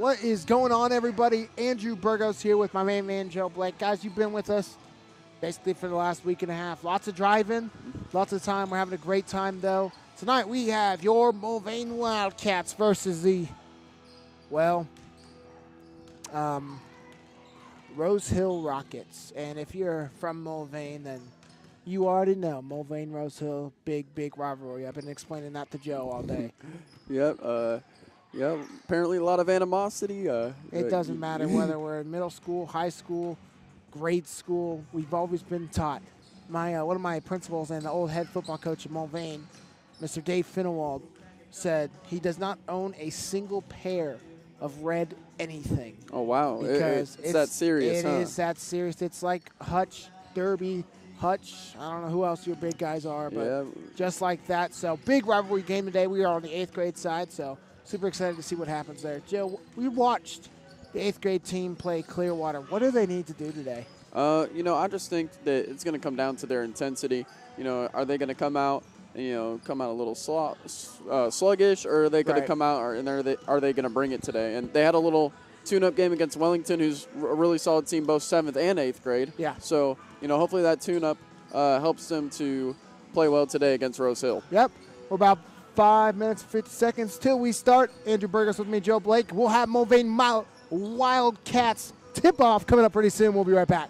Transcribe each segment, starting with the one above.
What is going on, everybody? Andrew Burgos here with my main man, Joe Blake. Guys, you've been with us basically for the last week and a half. Lots of driving, lots of time. We're having a great time, though. Tonight we have your Mulvane Wildcats versus the, well, Rose Hill Rockets. And if you're from Mulvane, then you already know Mulvane, Rose Hill, big rivalry. I've been explaining that to Joe all day. Yep. Yeah, apparently a lot of animosity. It doesn't matter whether we're in middle school, high school, grade school. We've always been taught. One of my principals and the old head football coach at Mulvane, Mr. Dave Finnewald, said he does not own a single pair of red anything. Oh, wow. Because it's that serious, It huh? is that serious. It's like Hutch, Derby, Hutch. I don't know who else your big guys are, but Yeah. just like that. So big rivalry game today. We are on the 8th grade side, so super excited to see what happens there. Joe, we watched the 8th grade team play Clearwater. What do they need to do today? I just think that it's going to come down to their intensity. Are they going to come out and, come out a little sluggish, or are they going to come out and are they going to bring it today? And they had a little tune-up game against Wellington, who's a really solid team, both 7th and 8th grade. Yeah. So, hopefully that tune-up helps them to play well today against Rose Hill. Yep. We're about 5 minutes, 50 seconds till we start. Andrew Burgos with me, Joe Blake. We'll have Mulvane Wildcats tip-off coming up pretty soon. We'll be right back.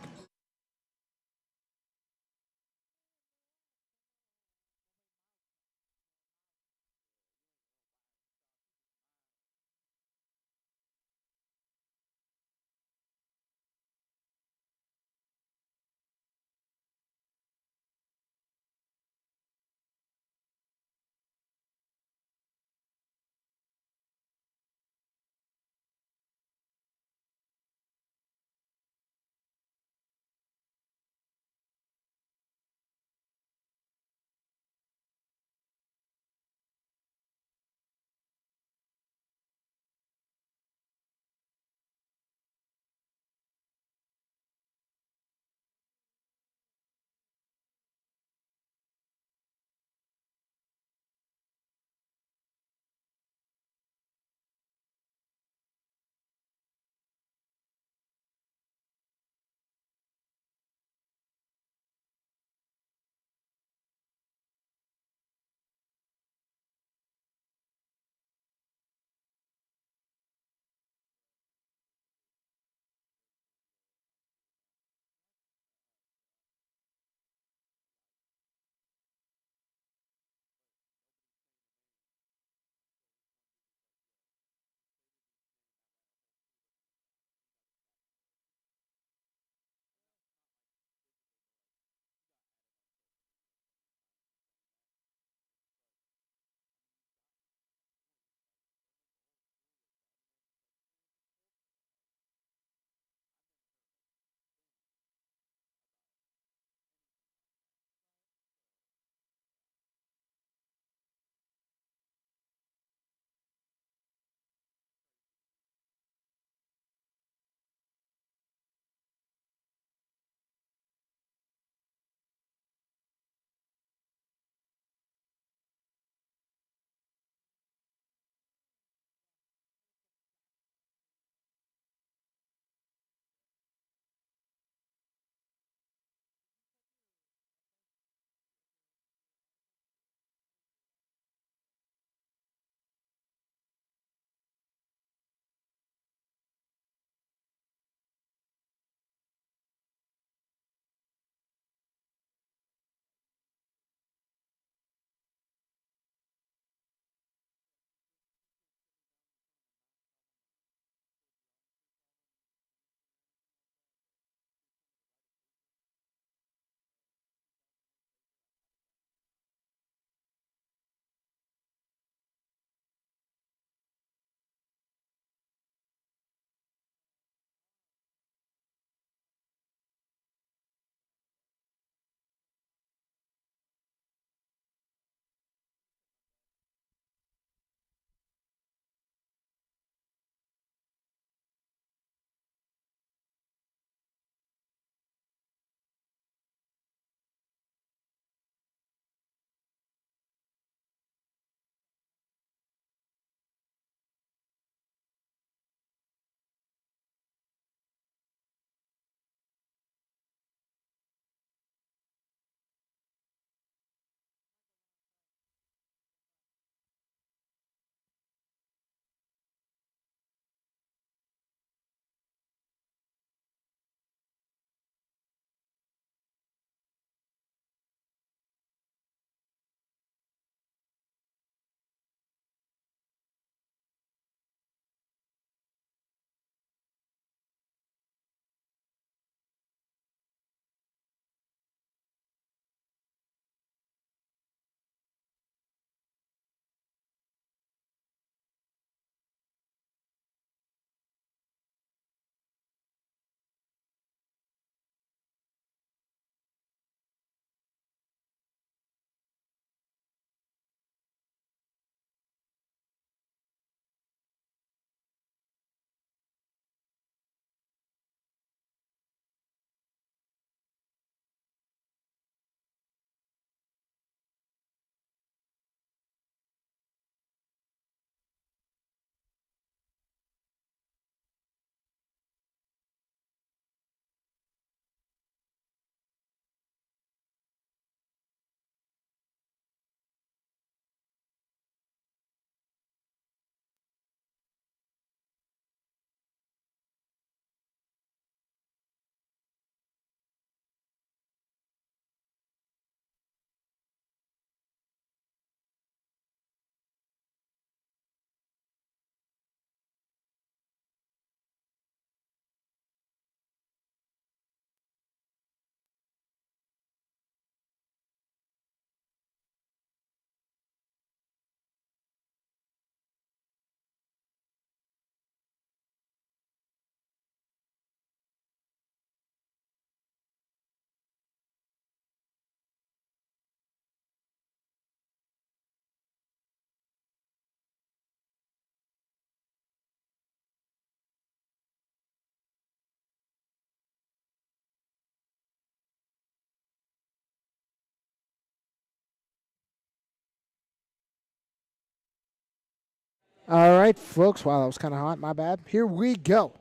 All right, folks. Wow, that was kind of hot. My bad. Here we go.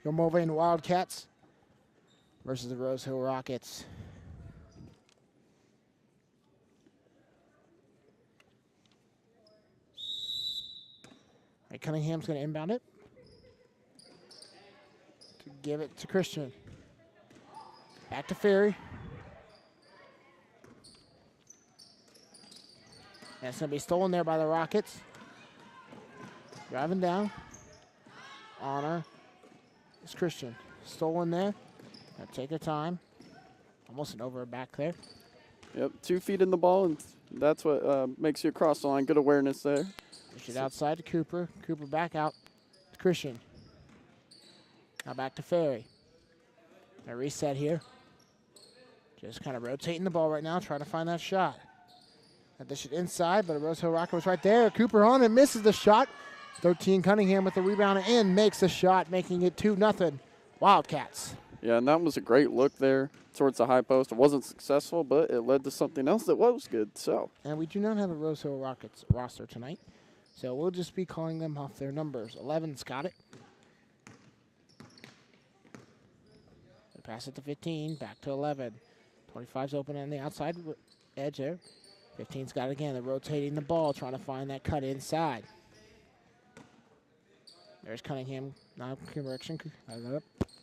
Your Mulvane Wildcats versus the Rose Hill Rockets. All right, Cunningham's going to inbound it. To give it to Christian. Back to Ferry. And it's going to be stolen there by the Rockets. Driving down. Honor. It's Christian. Stolen there. Gotta take her time. Almost an over back there. Yep, 2 feet in the ball, and that's what makes you cross the line. Good awareness there. Push it outside to Cooper. Cooper back out to Christian. Now back to Ferry. A reset here. Just kind of rotating the ball right now, trying to find that shot. Got this shit inside, but a Rose Hill Rocket was right there. Cooper on and misses the shot. 13 Cunningham with the rebound and makes the shot, making it 2-0 Wildcats. Yeah, and that was a great look there towards the high post. It wasn't successful, but it led to something else that was good. So, and we do not have a Rose Hill Rockets roster tonight, so we'll just be calling them off their numbers. 11's got it. They pass it to 15, back to 11. 25's open on the outside edge there. 15's got it again. They're rotating the ball, trying to find that cut inside. There's Cunningham. Now correction.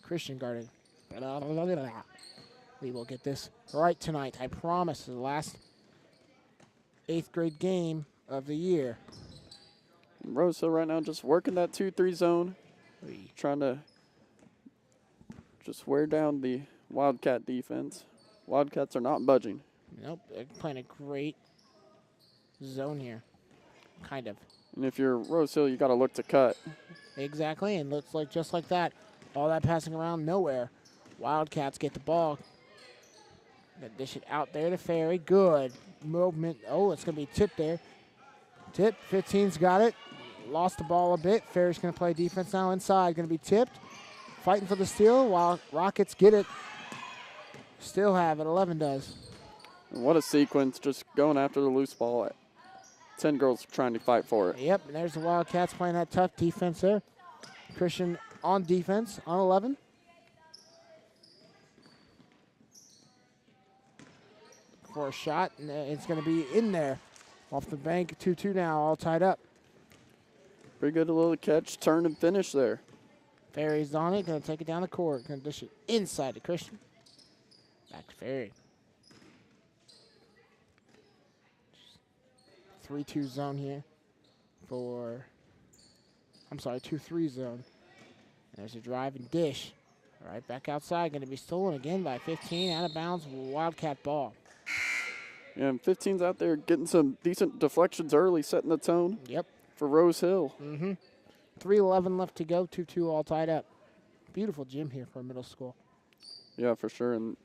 Christian guarded. We will get this right tonight. I promise. The last 8th grade game of the year. Rose Hill right now just working that 2-3 zone. Trying to just wear down the Wildcat defense. Wildcats are not budging. Nope. They're playing a great zone here. Kind of. And if you're Rose Hill, you got to look to cut. Exactly, and looks like just like that. All that passing around, nowhere. Wildcats get the ball. Gonna dish it out there to Ferry. Good movement. Oh, it's going to be tipped there. Tip. 15's got it. Lost the ball a bit. Ferry's going to play defense now inside. Going to be tipped. Fighting for the steal while Rockets get it. Still have it. 11 does. And what a sequence. Just going after the loose ball. 10 girls trying to fight for it. Yep, and there's the Wildcats playing that tough defense there. Christian on defense on 11. For a shot, and it's going to be in there. Off the bank, 2-2 now, all tied up. Pretty good little catch, turn, and finish there. Ferry's on it, going to take it down the court. Going to dish it inside to Christian. Back to Ferry. 3-2 zone here for, 2-3 zone. There's a drive and dish. All right, back outside, going to be stolen again by 15, out of bounds, Wildcat ball. Yeah, and 15's out there getting some decent deflections early, setting the tone. Yep. For Rose Hill. 3:11 left to go, 2-2 all tied up. Beautiful gym here for middle school. Yeah, for sure, and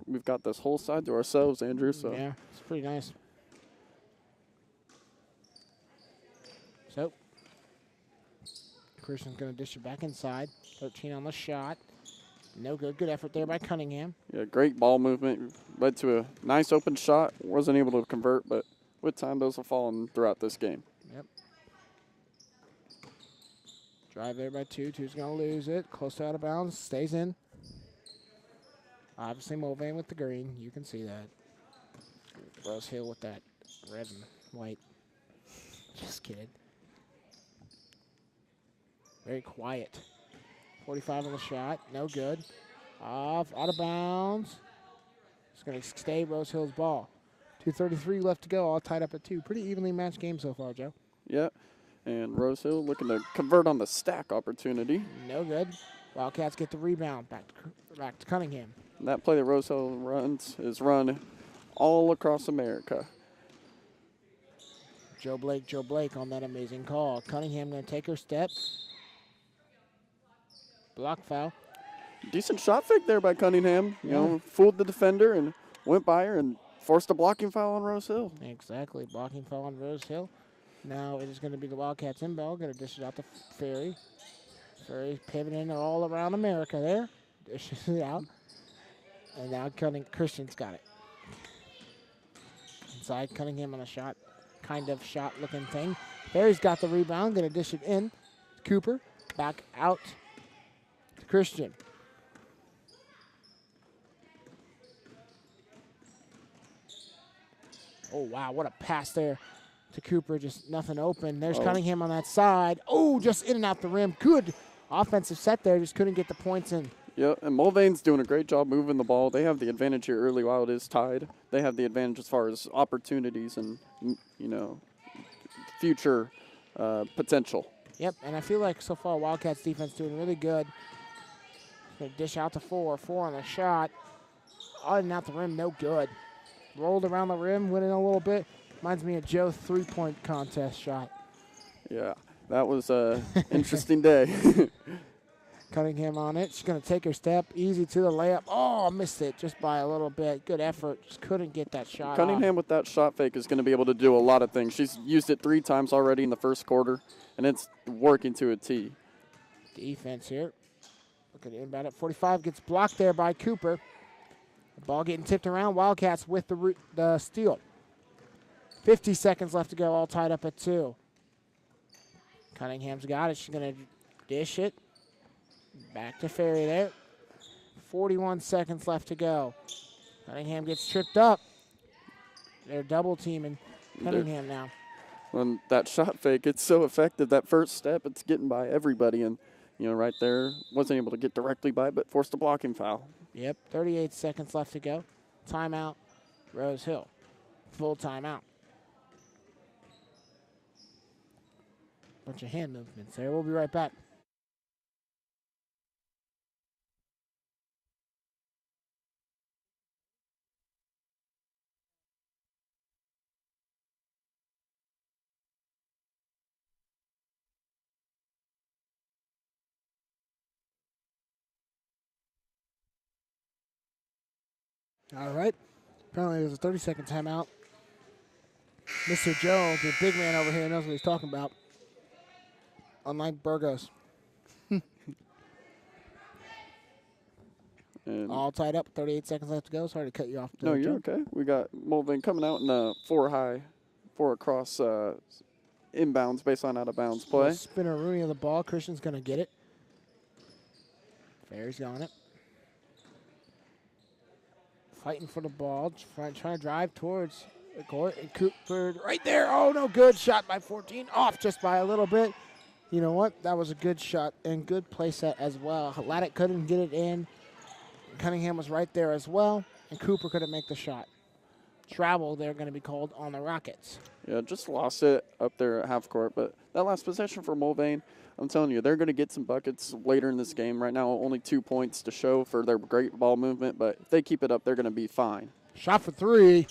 we've got this whole side to ourselves, Andrew. So yeah, it's pretty nice. So, Christian's going to dish it back inside. 13 on the shot. No good. Good effort there by Cunningham. Yeah, great ball movement. Led to a nice open shot. Wasn't able to convert, but with time, those will fall in throughout this game. Yep. Drive there by 2. 2's going to lose it. Close to out of bounds. Stays in. Obviously, Mulvane with the green. You can see that. Rose Hill with that red and white. Just kidding. Very quiet. 45 on the shot. No good. Off. Out of bounds. It's going to stay Rose Hill's ball. 2:33 left to go. All tied up at 2. Pretty evenly matched game so far, Joe. Yeah. And Rose Hill looking to convert on the stack opportunity. No good. Wildcats get the rebound. Back to Cunningham. And that play that Rose Hill runs is run all across America. Joe Blake on that amazing call. Cunningham going to take her step. Block foul. Decent shot fake there by Cunningham. You know, fooled the defender and went by her and forced a blocking foul on Rose Hill. Exactly. Blocking foul on Rose Hill. Now it is going to be the Wildcats inbound. Going to dish it out to Ferry. Ferry pivoting all around America there. Dishes it out. And now Christian's got it. Inside, Cunningham on a shot. kind of shot looking thing. Ferry's got the rebound, going to dish it in. Cooper back out to Christian. Oh, wow, what a pass there to Cooper. Just nothing open. There's Cunningham on that side. Oh, just in and out the rim. Good offensive set there. Just couldn't get the points in. Yeah, and Mulvane's doing a great job moving the ball. They have the advantage here early while it is tied. They have the advantage as far as opportunities and, future potential. Yep, and I feel like so far Wildcats defense doing really good. Gonna dish out to 4. 4 on the shot. On and out the rim, no good. Rolled around the rim, winning a little bit. Reminds me of Joe's 3-point contest shot. Yeah, that was an interesting day. Cunningham on it. She's going to take her step. Easy to the layup. Oh, missed it just by a little bit. Good effort. Just couldn't get that shot Cunningham off. with that shot fake is going to be able to do a lot of things. She's used it 3 times already in the first quarter, and it's working to a T. Defense here. Looking at inbound at 45. Gets blocked there by Cooper. The ball getting tipped around. Wildcats with the steal. 50 seconds left to go. All tied up at 2. Cunningham's got it. She's going to dish it. Back to Ferry there. 41 seconds left to go. Cunningham gets tripped up. They're double teaming Cunningham now. When that shot fake, it's so effective. That first step, it's getting by everybody. And, right there, wasn't able to get directly by, but forced a blocking foul. Yep, 38 seconds left to go. Timeout, Rose Hill. Full timeout. Bunch of hand movements there. We'll be right back. All right. Apparently there's a 30-second timeout. Mr. Joe, the big man over here, knows what he's talking about. Unlike Burgos. All tied up. 38 seconds left to go. Sorry to cut you off. No, you're okay. We got Mulvane coming out in a 4 across inbounds baseline out of bounds play. Spinner Rooney of the ball. Christian's going to get it. Fair's got it. Fighting for the ball, trying to drive towards the court. And Cooper right there. Oh, no good. Shot by 14. Off just by a little bit. You know what? That was a good shot and good play set as well. Laddick couldn't get it in. Cunningham was right there as well. And Cooper couldn't make the shot. Travel, they're going to be called on the Rockets. Yeah, just lost it up there at half court. But that last possession for Mulvane, I'm telling you, they're going to get some buckets later in this game. Right now, only 2 points to show for their great ball movement. But if they keep it up, they're going to be fine. Shot for 3.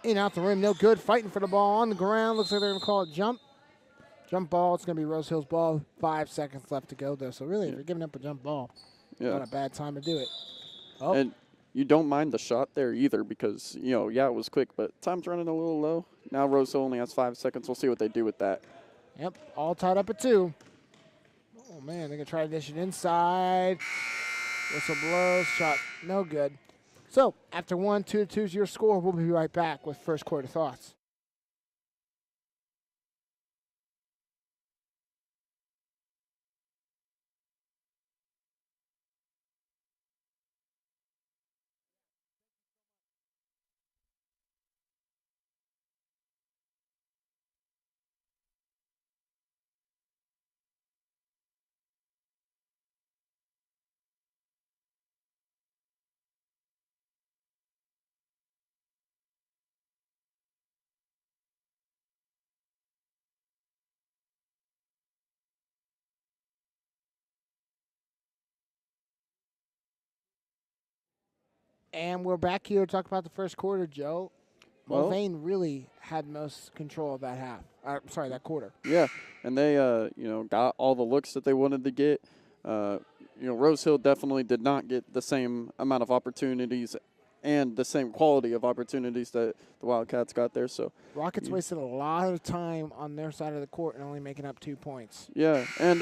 In out the rim, no good. Fighting for the ball on the ground. Looks like they're going to call it jump. Jump ball. It's going to be Rose Hill's ball. 5 seconds left to go, though. So, really, if you're giving up a jump ball, not a bad time to do it. Oh. And you don't mind the shot there either because, it was quick, but time's running a little low. Now Rose Hill only has 5 seconds. We'll see what they do with that. Yep, all tied up at 2. Oh, man, they're going to try to dish it inside. Whistle blows. Shot no good. So, after 1, 2 is your score. We'll be right back with first quarter thoughts. And we're back here to talk about the first quarter, Joe. Mulvane really had most control of that half. That quarter. Yeah, and they, got all the looks that they wanted to get. Rose Hill definitely did not get the same amount of opportunities and the same quality of opportunities that the Wildcats got there. So Rockets wasted a lot of time on their side of the court and only making up 2 points. Yeah, and,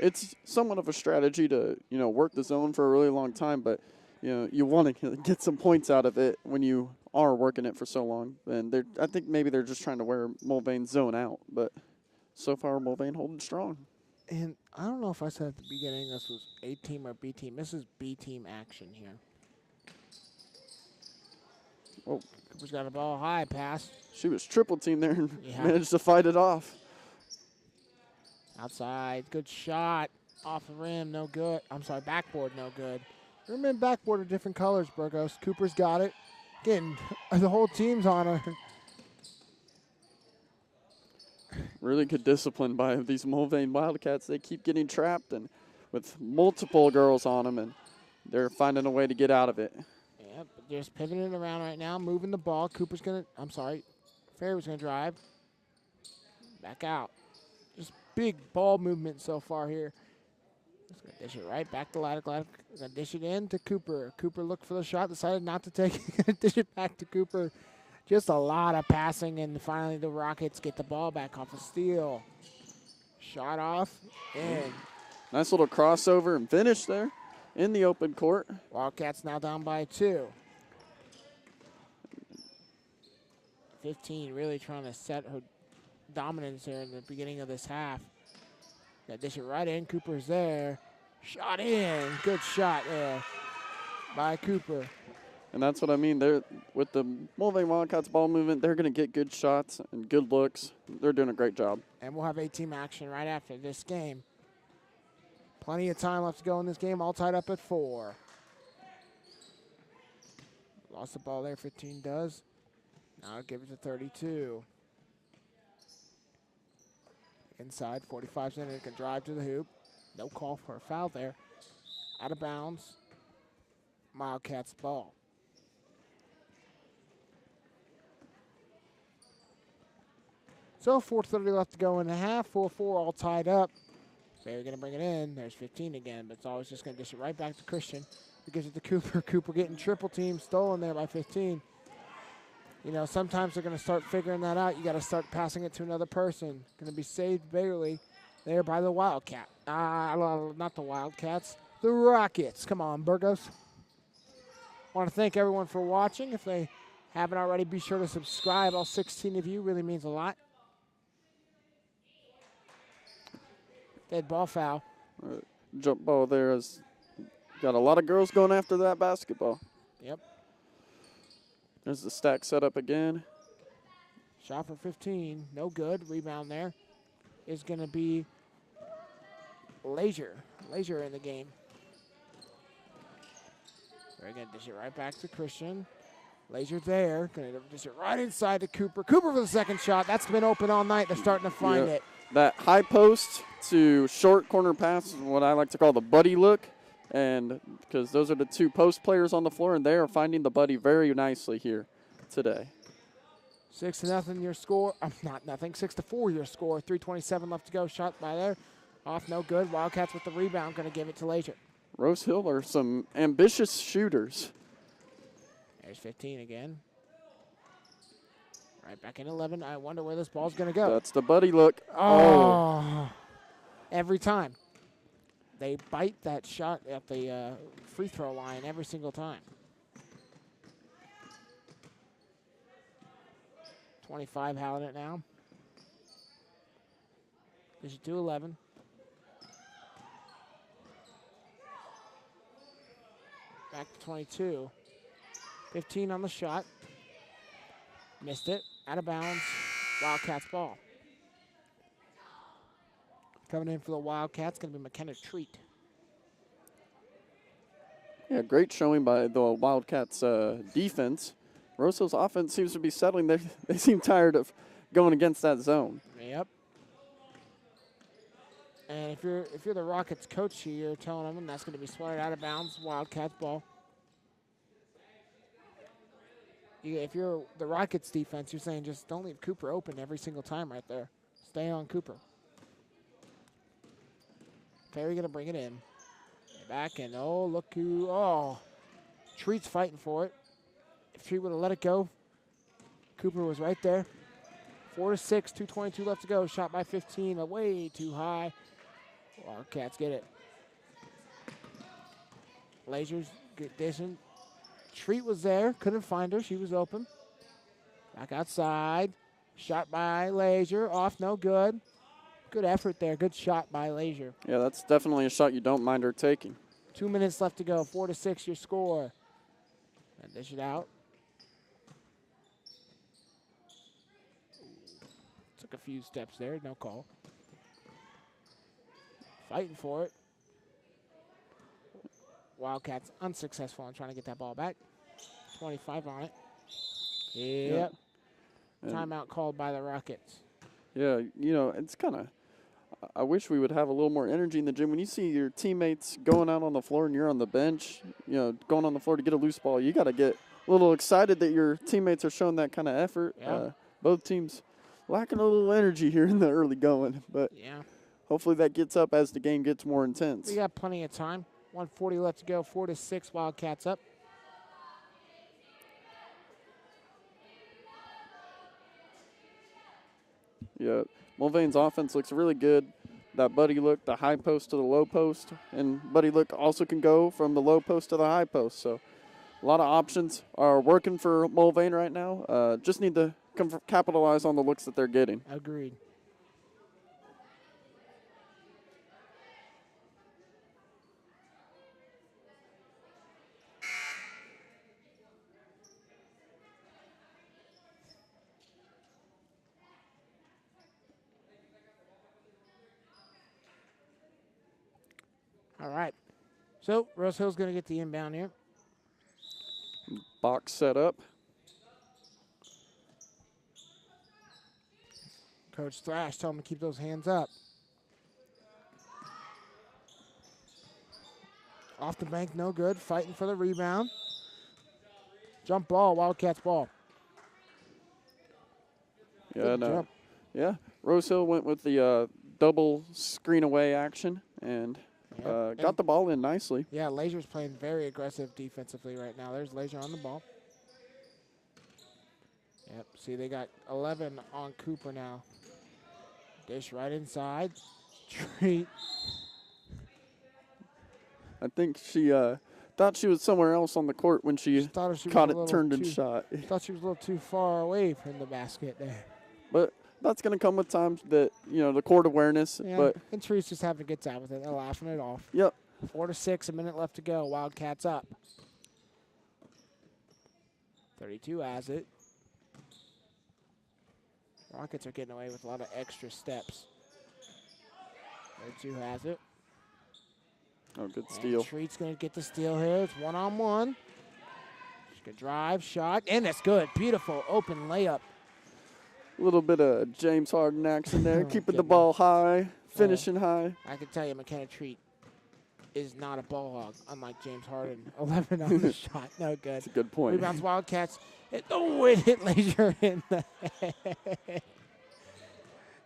it's somewhat of a strategy to, work the zone for a really long time, but, you want to get some points out of it when you are working it for so long. And I think maybe they're just trying to wear Mulvane's zone out. But so far, Mulvane holding strong. And I don't know if I said at the beginning this was A team or B team. This is B team action here. Oh, Cooper's got a ball high pass. She was triple team there and managed to fight it off. Outside, good shot. Off the rim, no good. I'm sorry, backboard, no good. Rim and backboard are different colors, Burgos. Cooper's got it. Again, the whole team's on her. Really good discipline by these Mulvane Wildcats. They keep getting trapped and with multiple girls on them, and they're finding a way to get out of it. Yep, just pivoting around right now, moving the ball. Cooper's going to, I'm sorry, Ferry was going to drive. Back out. Just big ball movement so far here. Just going to dish it right back to Ladder. Going to dish it in to Cooper. Cooper looked for the shot, decided not to take it. Going to dish it back to Cooper. Just a lot of passing, and finally the Rockets get the ball back off a steal. Shot off, in. Nice little crossover and finish there in the open court. Wildcats now down by 2. 15 really trying to set her dominance here in the beginning of this half. Got dish it right in. Cooper's there. Shot in. Good shot there by Cooper. And that's what I mean. They're with the Mulvane Wildcats ball movement, they're going to get good shots and good looks. They're doing a great job. And we'll have A-team action right after this game. Plenty of time left to go in this game, all tied up at 4. Lost the ball there, 15 does. Now give it to 32. Inside, 45 center, can drive to the hoop. No call for a foul there. Out of bounds. Wildcats ball. So 4:30 left to go in the half. 4-4 all tied up. They're going to bring it in. There's 15 again, but it's always just going to dish it right back to Christian. He gives it to Cooper. Cooper getting triple team, stolen there by 15. You know, sometimes they're going to start figuring that out. You got to start passing it to another person. Going to be saved barely there by the Wildcat. Not the Wildcats, the Rockets. Come on, Burgos. Want to thank everyone for watching. If they haven't already, be sure to subscribe. All 16 of you really means a lot. Dead ball foul. Jump ball there has got a lot of girls going after that basketball. Yep. There's the stack set up again. Shot for 15. No good. Rebound there is going to be Leisure. Leisure in the game. They're going to dish it right back to Christian. Leisure there. Going to dish it right inside to Cooper. Cooper for the second shot. That's been open all night. They're starting to find it. That high post to short corner pass is what I like to call the buddy look. And because those are the two post players on the floor, and they are finding the buddy very nicely here today. 6-0 your score. Not nothing. 6-4 your score. 3:27 left to go. Shot by there. Off, no good. Wildcats with the rebound. Going to give it to Leisure. Rose Hill are some ambitious shooters. There's 15 again. Right back in 11. I wonder where this ball's going to go. That's the buddy look. Oh. Every time. They bite that shot at the free throw line every single time. 25 howling it now. This is 2-11. Back to 22. 15 on the shot. Missed it. Out of bounds. Wildcats ball. Coming in for the Wildcats, going to be McKenna Treat. Yeah, great showing by the Wildcats defense. Rose Hill's offense seems to be settling. They seem tired of going against that zone. Yep. And if you're the Rockets coach here, you're telling them that's going to be swatted out of bounds. Wildcats ball. If you're the Rockets defense, you're saying just don't leave Cooper open every single time right there. Stay on Cooper. Perry going to bring it in. Back and look who, Treat's fighting for it. If Treat would have let it go, Cooper was right there. 4-6, 2:22 left to go. Shot by 15, way too high. Wildcats get it. Lasers get dishing. Treat was there. Couldn't find her. She was open. Back outside. Shot by Lazier. Off, no good. Good effort there. Good shot by Lazier. Yeah, that's definitely a shot you don't mind her taking. 2 minutes left to go. 4-6 your score. And dish it out. Took a few steps there. No call. Fighting for it. Wildcats unsuccessful in trying to get that ball back. 25 on it. Yep. Timeout called by the Rockets. Yeah, you know, it's kind of, I wish we would have a little more energy in the gym. When you see your teammates going out on the floor and you're on the bench, you know, going on the floor to get a loose ball, you got to get a little excited that your teammates are showing that kind of effort. Yeah. Both teams lacking a little energy here in the early going, but Yeah. hopefully that gets up as the game gets more intense. We got plenty of time. 1:40 left to go. 4-6 Wildcats up. Yeah, Mulvane's offense looks really good. That buddy look, the high post to the low post, and buddy look also can go from the low post to the high post. So a lot of options are working for Mulvane right now. Just need to capitalize on the looks that they're getting. Agreed. All right. So Rose Hill's going to get the inbound here. Box set up. Coach Thrash told him to keep those hands up. Off the bank, no good. Fighting for the rebound. Jump ball, Wildcats ball. Yeah, no. Yeah, Rose Hill went with the double screen away action and got the ball in nicely. Yeah, Lazier's playing very aggressive defensively right now. There's Lazier on the ball. Yep, see, they got 11 on Cooper now. Dish right inside. Treat. I think she thought she was somewhere else on the court when she caught it, turned and shot. Thought she was a little too far away from the basket there. But that's going to come with times that, you know, the court awareness. Yeah, But and Treat's just having a good time with it. They're laughing it off. Yep. 4-6, a minute left to go. Wildcats up. 32 has it. Rockets are getting away with a lot of extra steps. 32 has it. Oh, good steal. And Treat's going to get the steal here. It's one-on-one. She's going to drive, shot, and that's good. Beautiful open layup. A little bit of James Harden action there, keeping the ball high, finishing high. I can tell you McKenna Treat is not a ball hog, unlike James Harden. 11 on the shot, no good. That's a good point. Rebounds Wildcats. It hit Lazier in the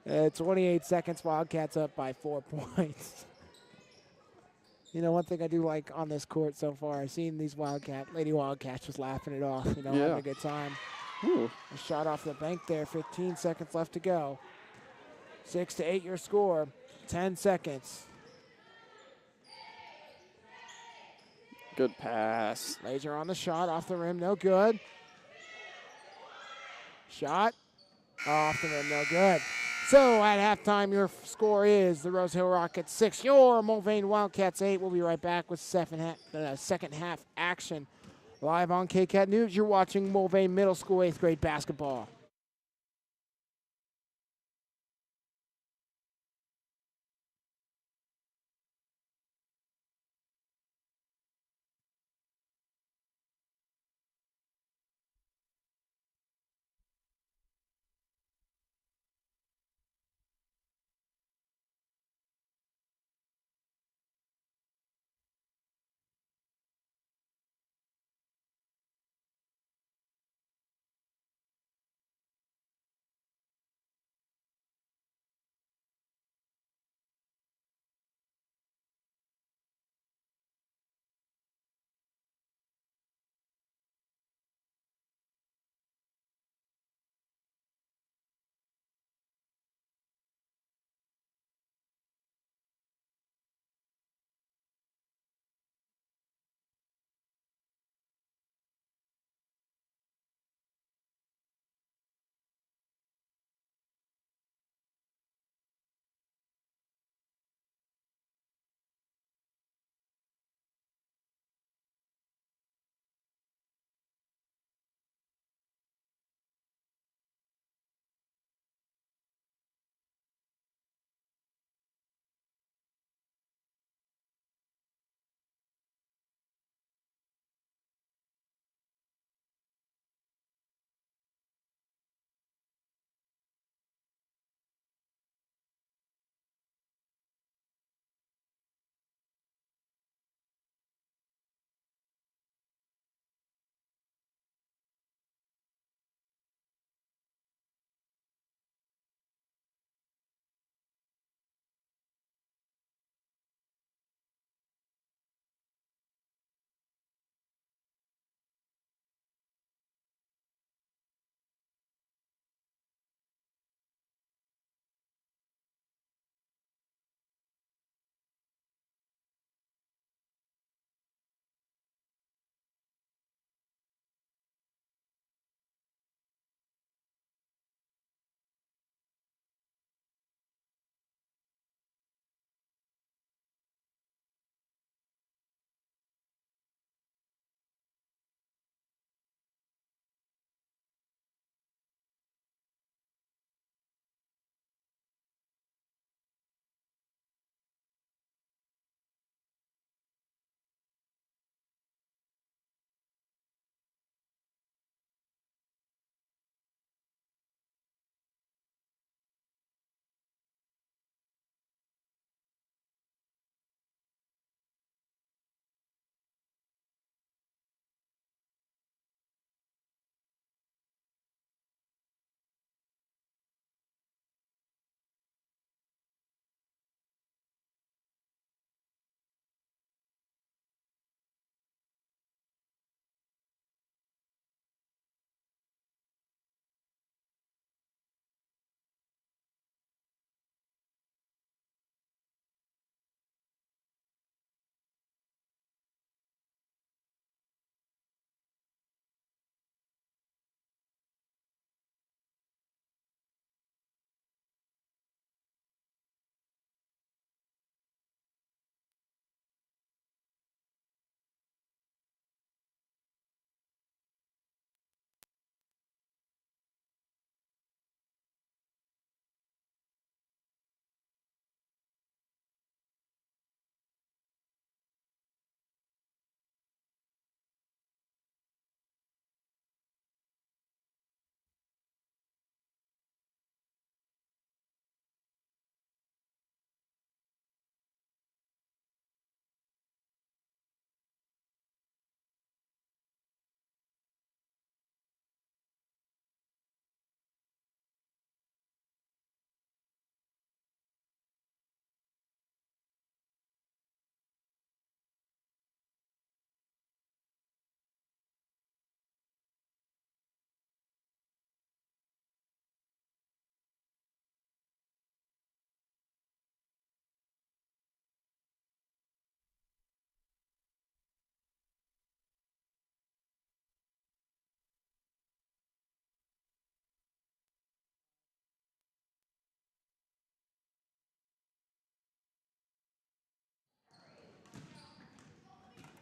head. 28 seconds, Wildcats up by 4 points. You know, one thing I do like on this court so far, I've seen these Lady Wildcats just laughing it off, you know, having a good time. Ooh. A shot off the bank there, 15 seconds left to go. 6-8 your score, 10 seconds. Good pass. Lazier on the shot, off the rim, no good. Shot, off the rim, no good. So at halftime, your score is the Rose Hill Rockets 6, your Mulvane Wildcats 8. We'll be right back with second half action. Live on KCAT News, you're watching Mulvane Middle School 8th grade basketball.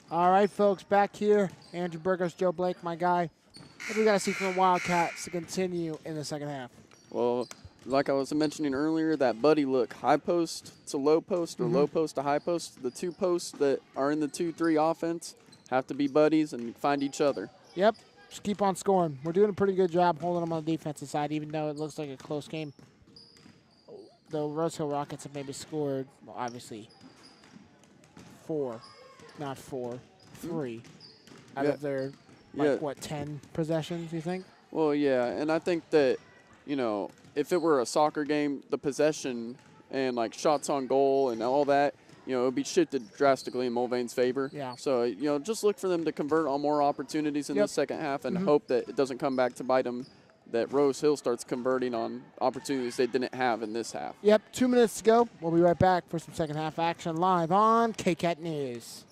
All right, folks, back here. Andrew Burgos, Joe Blake, my guy. What do we got to see from the Wildcats to continue in the second half? Well, like I was mentioning earlier, that buddy look, high post to low post or low post to high post. The two posts that are in the 2-3 offense have to be buddies and find each other. Yep, just keep on scoring. We're doing a pretty good job holding them on the defensive side, even though it looks like a close game. The Rose Hill Rockets have maybe scored, well, obviously, 4, not 4, 3 out of their, what, 10 possessions, you think? Well, yeah, and I think that, if it were a soccer game, the possession and, shots on goal and all that, it would be shifted drastically in Mulvane's favor. Yeah. So, just look for them to convert on more opportunities in the second half and hope that it doesn't come back to bite them, that Rose Hill starts converting on opportunities they didn't have in this half. Yep, 2 minutes to go. We'll be right back for some second half action live on KCAT News.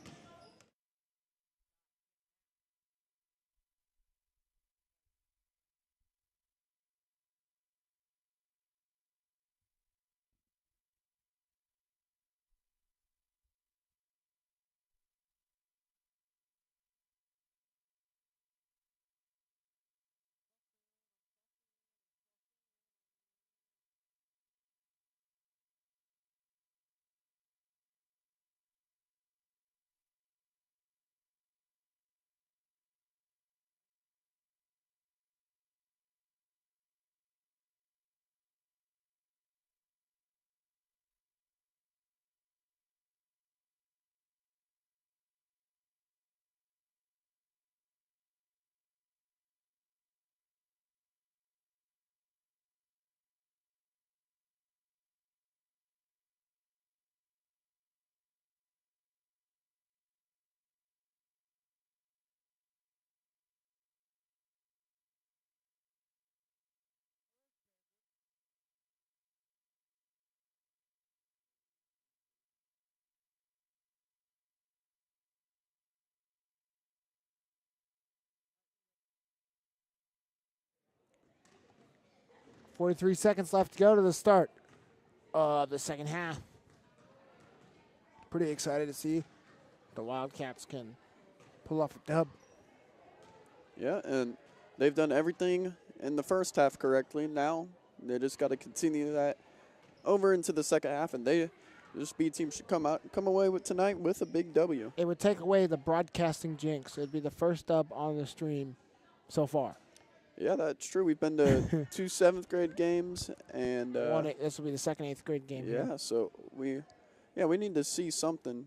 .43 seconds left to go to the start of the second half. Pretty excited to see the Wildcats can pull off a dub. Yeah, and they've done everything in the first half correctly. Now they just got to continue that over into the second half, and this B team should come away with tonight with a big W. It would take away the broadcasting jinx. It would be the first dub on the stream so far. Yeah, that's true. We've been to 2 7th-grade games, and this will be the second 8th grade game. Yeah, so we need to see something.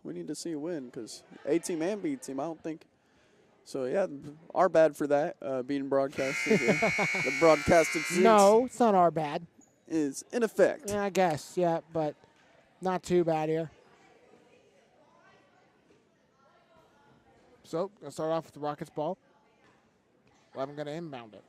We need to see a win because A team and B team, I don't think. So yeah, our bad for that being broadcasted. The broadcasted jinx No, it's not our bad. is in effect. Yeah, I guess. Yeah, but not too bad here. So, going to start off with the Rockets ball. I'm going to inbound it.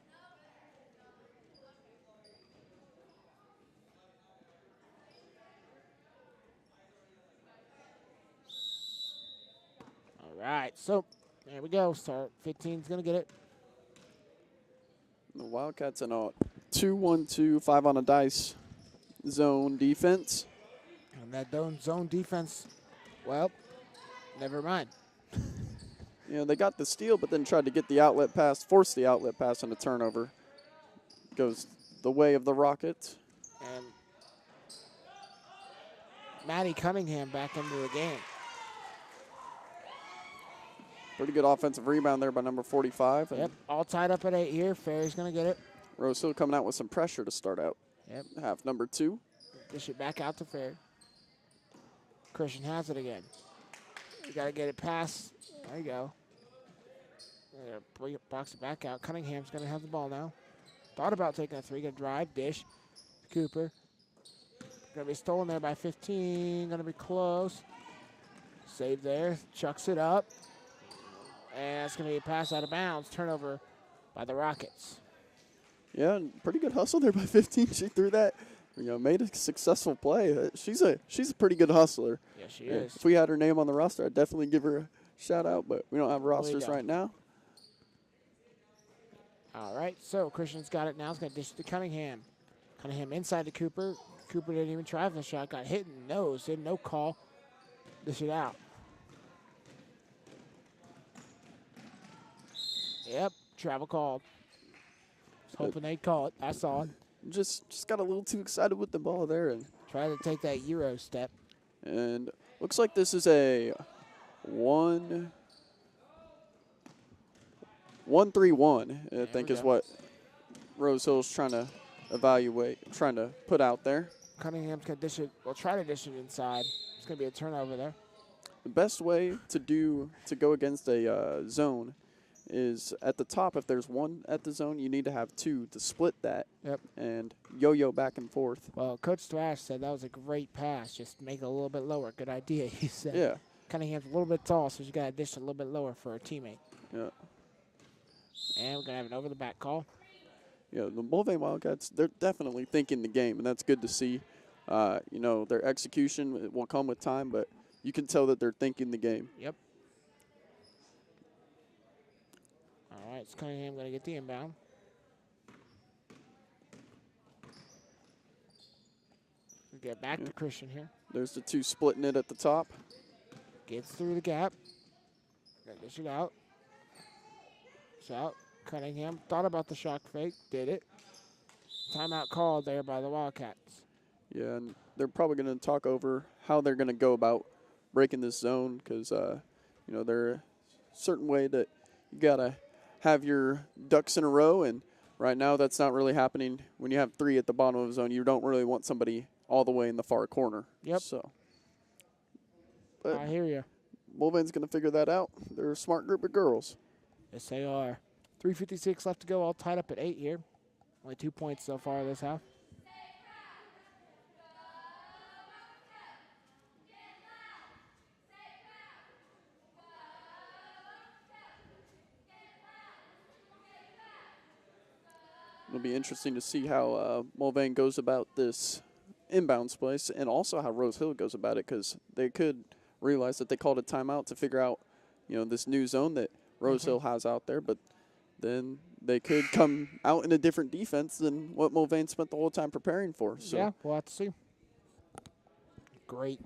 All right, so there we go. Start 15's going to get it. The Wildcats in a 2-1-2, 5 on a dice zone defense. And that zone defense, well, never mind. They got the steal, but then tried to get the outlet pass, force the outlet pass on a turnover. Goes the way of the Rockets. And Maddie Cunningham back into the game. Pretty good offensive rebound there by number 45. Yep, all tied up at 8 here. Ferry's going to get it. Rose Hill coming out with some pressure to start out. Yep. Half number 2. Dish it back out to Ferry. Christian has it again. You got to get it past. There you go. Box it back out. Cunningham's going to have the ball now. Thought about taking a 3. Going to drive. Dish. Cooper. Going to be stolen there by 15. Going to be close. Save there. Chucks it up. And it's going to be a pass out of bounds. Turnover by the Rockets. Yeah, pretty good hustle there by 15. She threw that, made a successful play. She's a pretty good hustler. Yeah, she is. If we had her name on the roster, I'd definitely give her a shout out, but we don't have rosters right now. All right, so Christian's got it now. He's going to dish it to Cunningham. Cunningham inside to Cooper. Cooper didn't even try for the shot. Got hit in the nose. Didn't no call. Dish it out. Yep, travel called. Just hoping they call it. I saw it. Just got a little too excited with the ball there, and Try to take that Euro step. looks like this is a 1-3-1. I think is what Rose Hill's trying to trying to put out there. Cunningham's going to dish it. We'll try to dish it inside. It's going to be a turnover there. The best way to go against a zone is at the top. If there's one at the zone, you need to have two to split that. Yep. And yo-yo back and forth. Well, Coach Thrash said that was a great pass. Just make it a little bit lower. Good idea, he said. Yeah. Cunningham's a little bit tall, so you got to dish it a little bit lower for a teammate. Yeah. And we're going to have an over-the-back call. Yeah, the Mulvane Wildcats, they're definitely thinking the game, and that's good to see. You know, their execution will come with time, but you can tell that they're thinking the game. Yep. All right, so Cunningham going to get the inbound. We get back to Christian here. There's the two splitting it at the top. Gets through the gap. Got to dish it out. Shot. Cunningham thought about the shock fake, did it. Timeout called there by the Wildcats. Yeah, and they're probably going to talk over how they're going to go about breaking this zone because, you know, there's a certain way that you got to have your ducks in a row, and right now that's not really happening. When you have three at the bottom of the zone, you don't really want somebody all the way in the far corner. Yep. So, but I hear you. Mulvane's going to figure that out. They're a smart group of girls. Yes, they are. 3:56 left to go, all tied up at 8 here. Only 2 points so far this half. It'll be interesting to see how Mulvane goes about this inbounds place and also how Rose Hill goes about it because they could realize that they called a timeout to figure out, you know, this new zone that Rose Hill has out there, but then they could come out in a different defense than what Mulvane spent the whole time preparing for. So. Yeah, we'll have to see. Great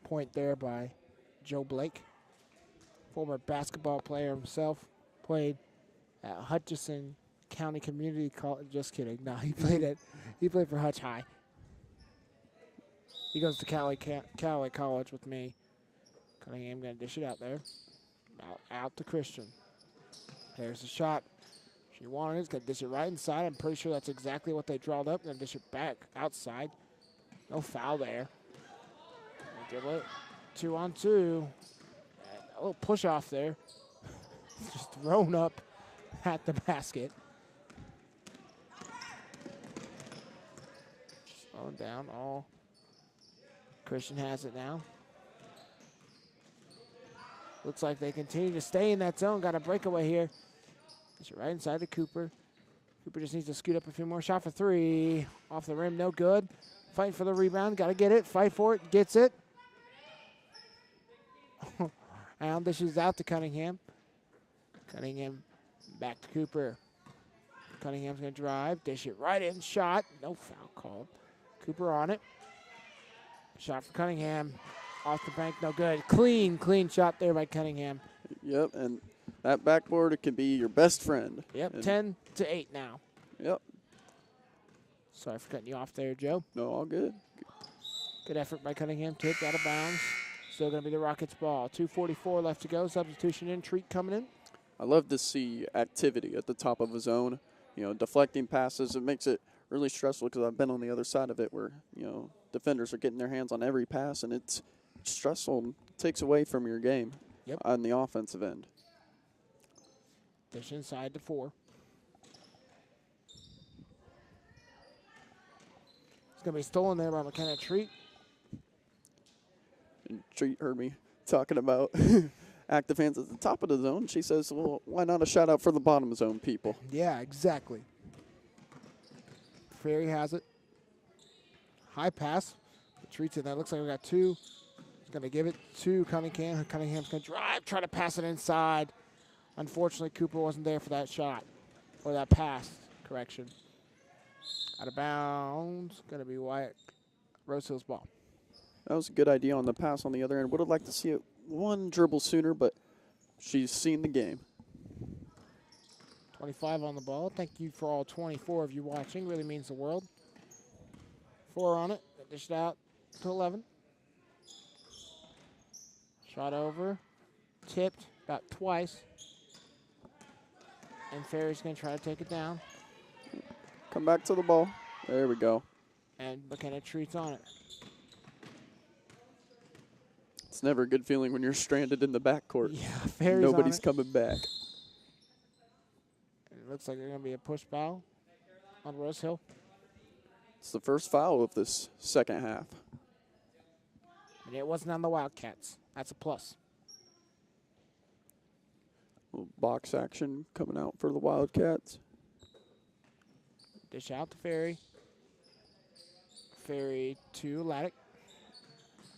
point there by Joe Blake, former basketball player himself, played at Hutchinson County Community College. Just kidding. No, he played for Hutch High. He goes to Cali College with me. Cunningham going to dish it out there. Out to Christian. There's the shot. She wanted it. He's going to dish it right inside. I'm pretty sure that's exactly what they drawed up. Going to dish it back outside. No foul there. Dribble it. 2-on-2. A little push off there. Just thrown up at the basket. Slowing down all. Christian has it now. Looks like they continue to stay in that zone. Got a breakaway here. It's right inside to Cooper. Cooper just needs to scoot up a few more. Shot for three. Off the rim, no good. Fighting for the rebound. Got to get it. Fight for it. Gets it. And dishes out to Cunningham. Cunningham back to Cooper. Cunningham's going to drive. Dish it right in. Shot. No foul called. Cooper on it. Shot for Cunningham. Off the bank, no good. Clean shot there by Cunningham. Yep, and that backboard can be your best friend. Yep, and 10-8 now. Yep. Sorry for cutting you off there, Joe. No, all good. Good effort by Cunningham. Tipped out of bounds. Still going to be the Rockets' ball. 2:44 left to go. Substitution in. Treat coming in. I love to see activity at the top of a zone. You know, deflecting passes. It makes it really stressful because I've been on the other side of it where, you know, defenders are getting their hands on every pass, and it's stressful and takes away from your game on the offensive end. Dish inside to 4. It's going to be stolen there by McKenna Treat. And Treat heard me talking about active hands at the top of the zone. She says, well, why not a shout out for the bottom zone people? Yeah, exactly. Ferry has it. High pass. Treats it. That looks like we got two. He's going to give it to Cunningham. Cunningham's going to drive, try to pass it inside. Unfortunately, Cooper wasn't there for that shot. Or that pass. Correction. Out of bounds. Going to be Wyatt Rose Hill's ball. That was a good idea on the pass on the other end. Would have liked to see it one dribble sooner, but she's seen the game. 25 on the ball. Thank you for all 24 of you watching. Really means the world. 4 on it. Dished out to 11. Shot over. Tipped about twice. And Ferry's going to try to take it down. Come back to the ball. There we go. And McKenna Treats on it. It's never a good feeling when you're stranded in the backcourt. Yeah, Ferry's Nobody's on it. coming back. It looks like there's going to be a push foul on Rose Hill. It's the first foul of this second half. And it wasn't on the Wildcats. That's a plus. Little box action coming out for the Wildcats. Dish out to Ferry. Ferry to Laddick.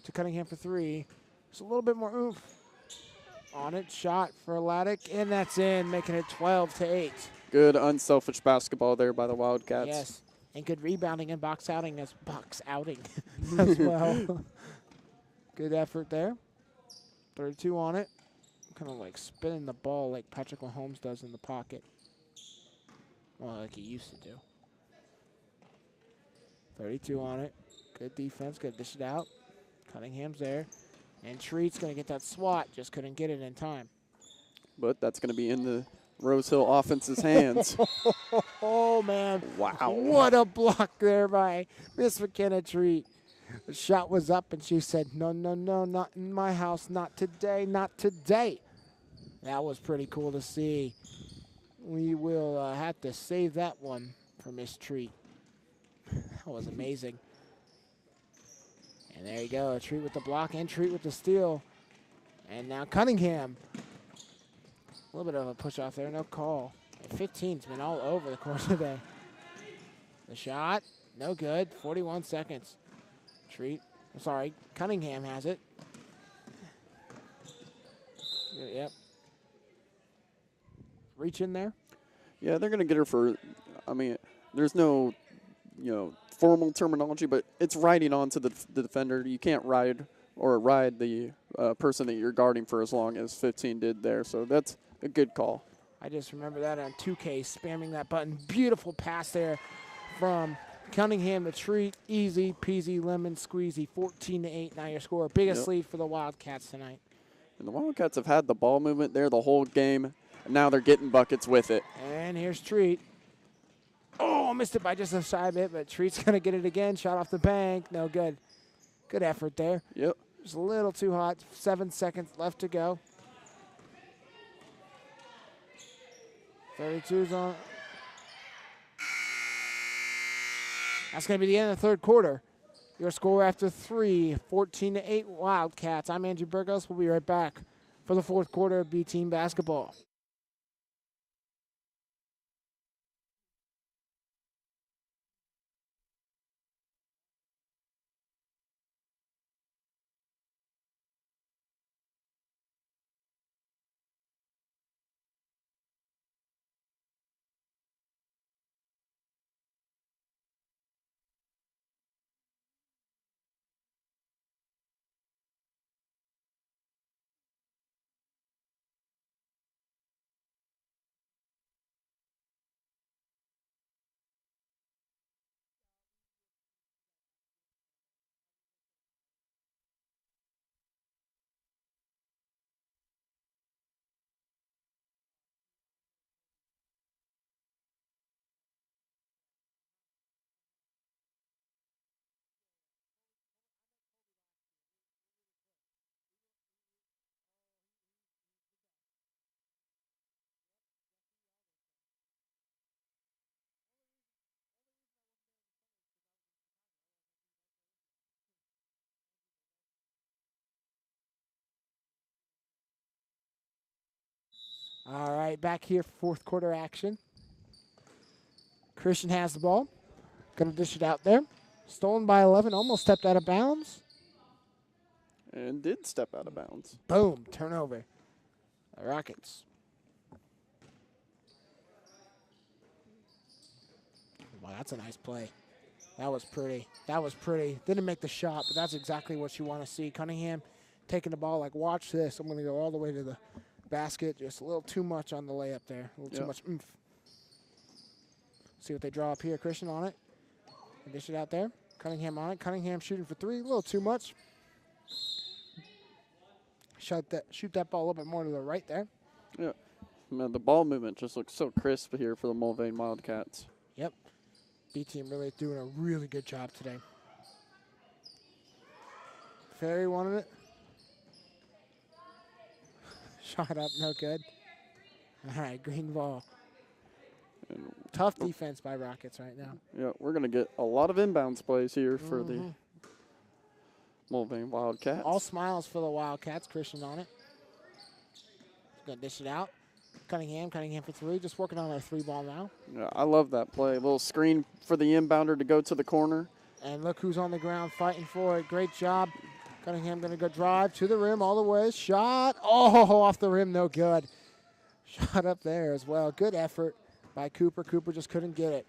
To Cunningham for 3. Just a little bit more oomph. On it, shot for Laddick, and that's in, making it 12-8. Good unselfish basketball there by the Wildcats. Yes, and good rebounding and box outing as well. Good effort there. 32 on it. Kind of like spinning the ball like Patrick Mahomes does in the pocket. Well, like he used to do. 32 on it. Good defense. Good dish it out. Cunningham's there. And Treat's going to get that swat. Just couldn't get it in time. But that's going to be in the Rose Hill offense's hands. Oh, man. Wow. What a block there by Miss McKenna Treat. The shot was up, and she said, no, no, no, not in my house. Not today, not today. That was pretty cool to see. We will have to save that one for Miss Treat. That was amazing. And there you go, Treat with the block and Treat with the steal. And now Cunningham. A little bit of a push off there, no call. And 15's been all over the course of the day. The shot, no good, 41 seconds. Cunningham has it. Yep. Reach in there. Yeah, they're going to get her for, I mean, there's no, formal terminology, but it's riding onto the defender. You can't ride the person that you're guarding for as long as 15 did there. So that's a good call. I just remember that on 2K, spamming that button. Beautiful pass there from Cunningham to Treat. Easy peasy lemon squeezy. 14-8 now your score. Biggest lead for the Wildcats tonight. And the Wildcats have had the ball movement there the whole game, and now they're getting buckets with it. And here's Treat. Oh, missed it by just a shy bit, but Treat's going to get it again. Shot off the bank. No good. Good effort there. Yep. Just a little too hot. 7 seconds left to go. 32's on. That's going to be the end of the third quarter. Your score after 3, 14-8 Wildcats. I'm Andrew Burgos. We'll be right back for the fourth quarter of B-Team basketball. All right, back here for fourth quarter action. Christian has the ball. Going to dish it out there. Stolen by 11, almost stepped out of bounds. And did step out of bounds. Boom, turnover. The Rockets. Wow, that's a nice play. That was pretty. That was pretty. Didn't make the shot, but that's exactly what you want to see. Cunningham taking the ball like, watch this. I'm going to go all the way to the basket. Just a little too much on the layup there. A little too much oomph. See what they draw up here. Christian on it. And dish it out there. Cunningham on it. Cunningham shooting for three. A little too much. Shoot that ball a little bit more to the right there. Yeah. Man, the ball movement just looks so crisp here for the Mulvane Wildcats. Yep. B team really doing a really good job today. Ferry wanted it. Shot up, no good. All right, green ball. And tough defense by Rockets right now. Yeah, we're going to get a lot of inbounds plays here for the Mulvane Wildcats. All smiles for the Wildcats. Christian on it. He's going to dish it out. Cunningham for three. Just working on our three ball now. Yeah, I love that play. A little screen for the inbounder to go to the corner. And look who's on the ground fighting for it. Great job. Cunningham going to go drive to the rim all the way. Shot. Oh, off the rim. No good. Shot up there as well. Good effort by Cooper. Cooper just couldn't get it.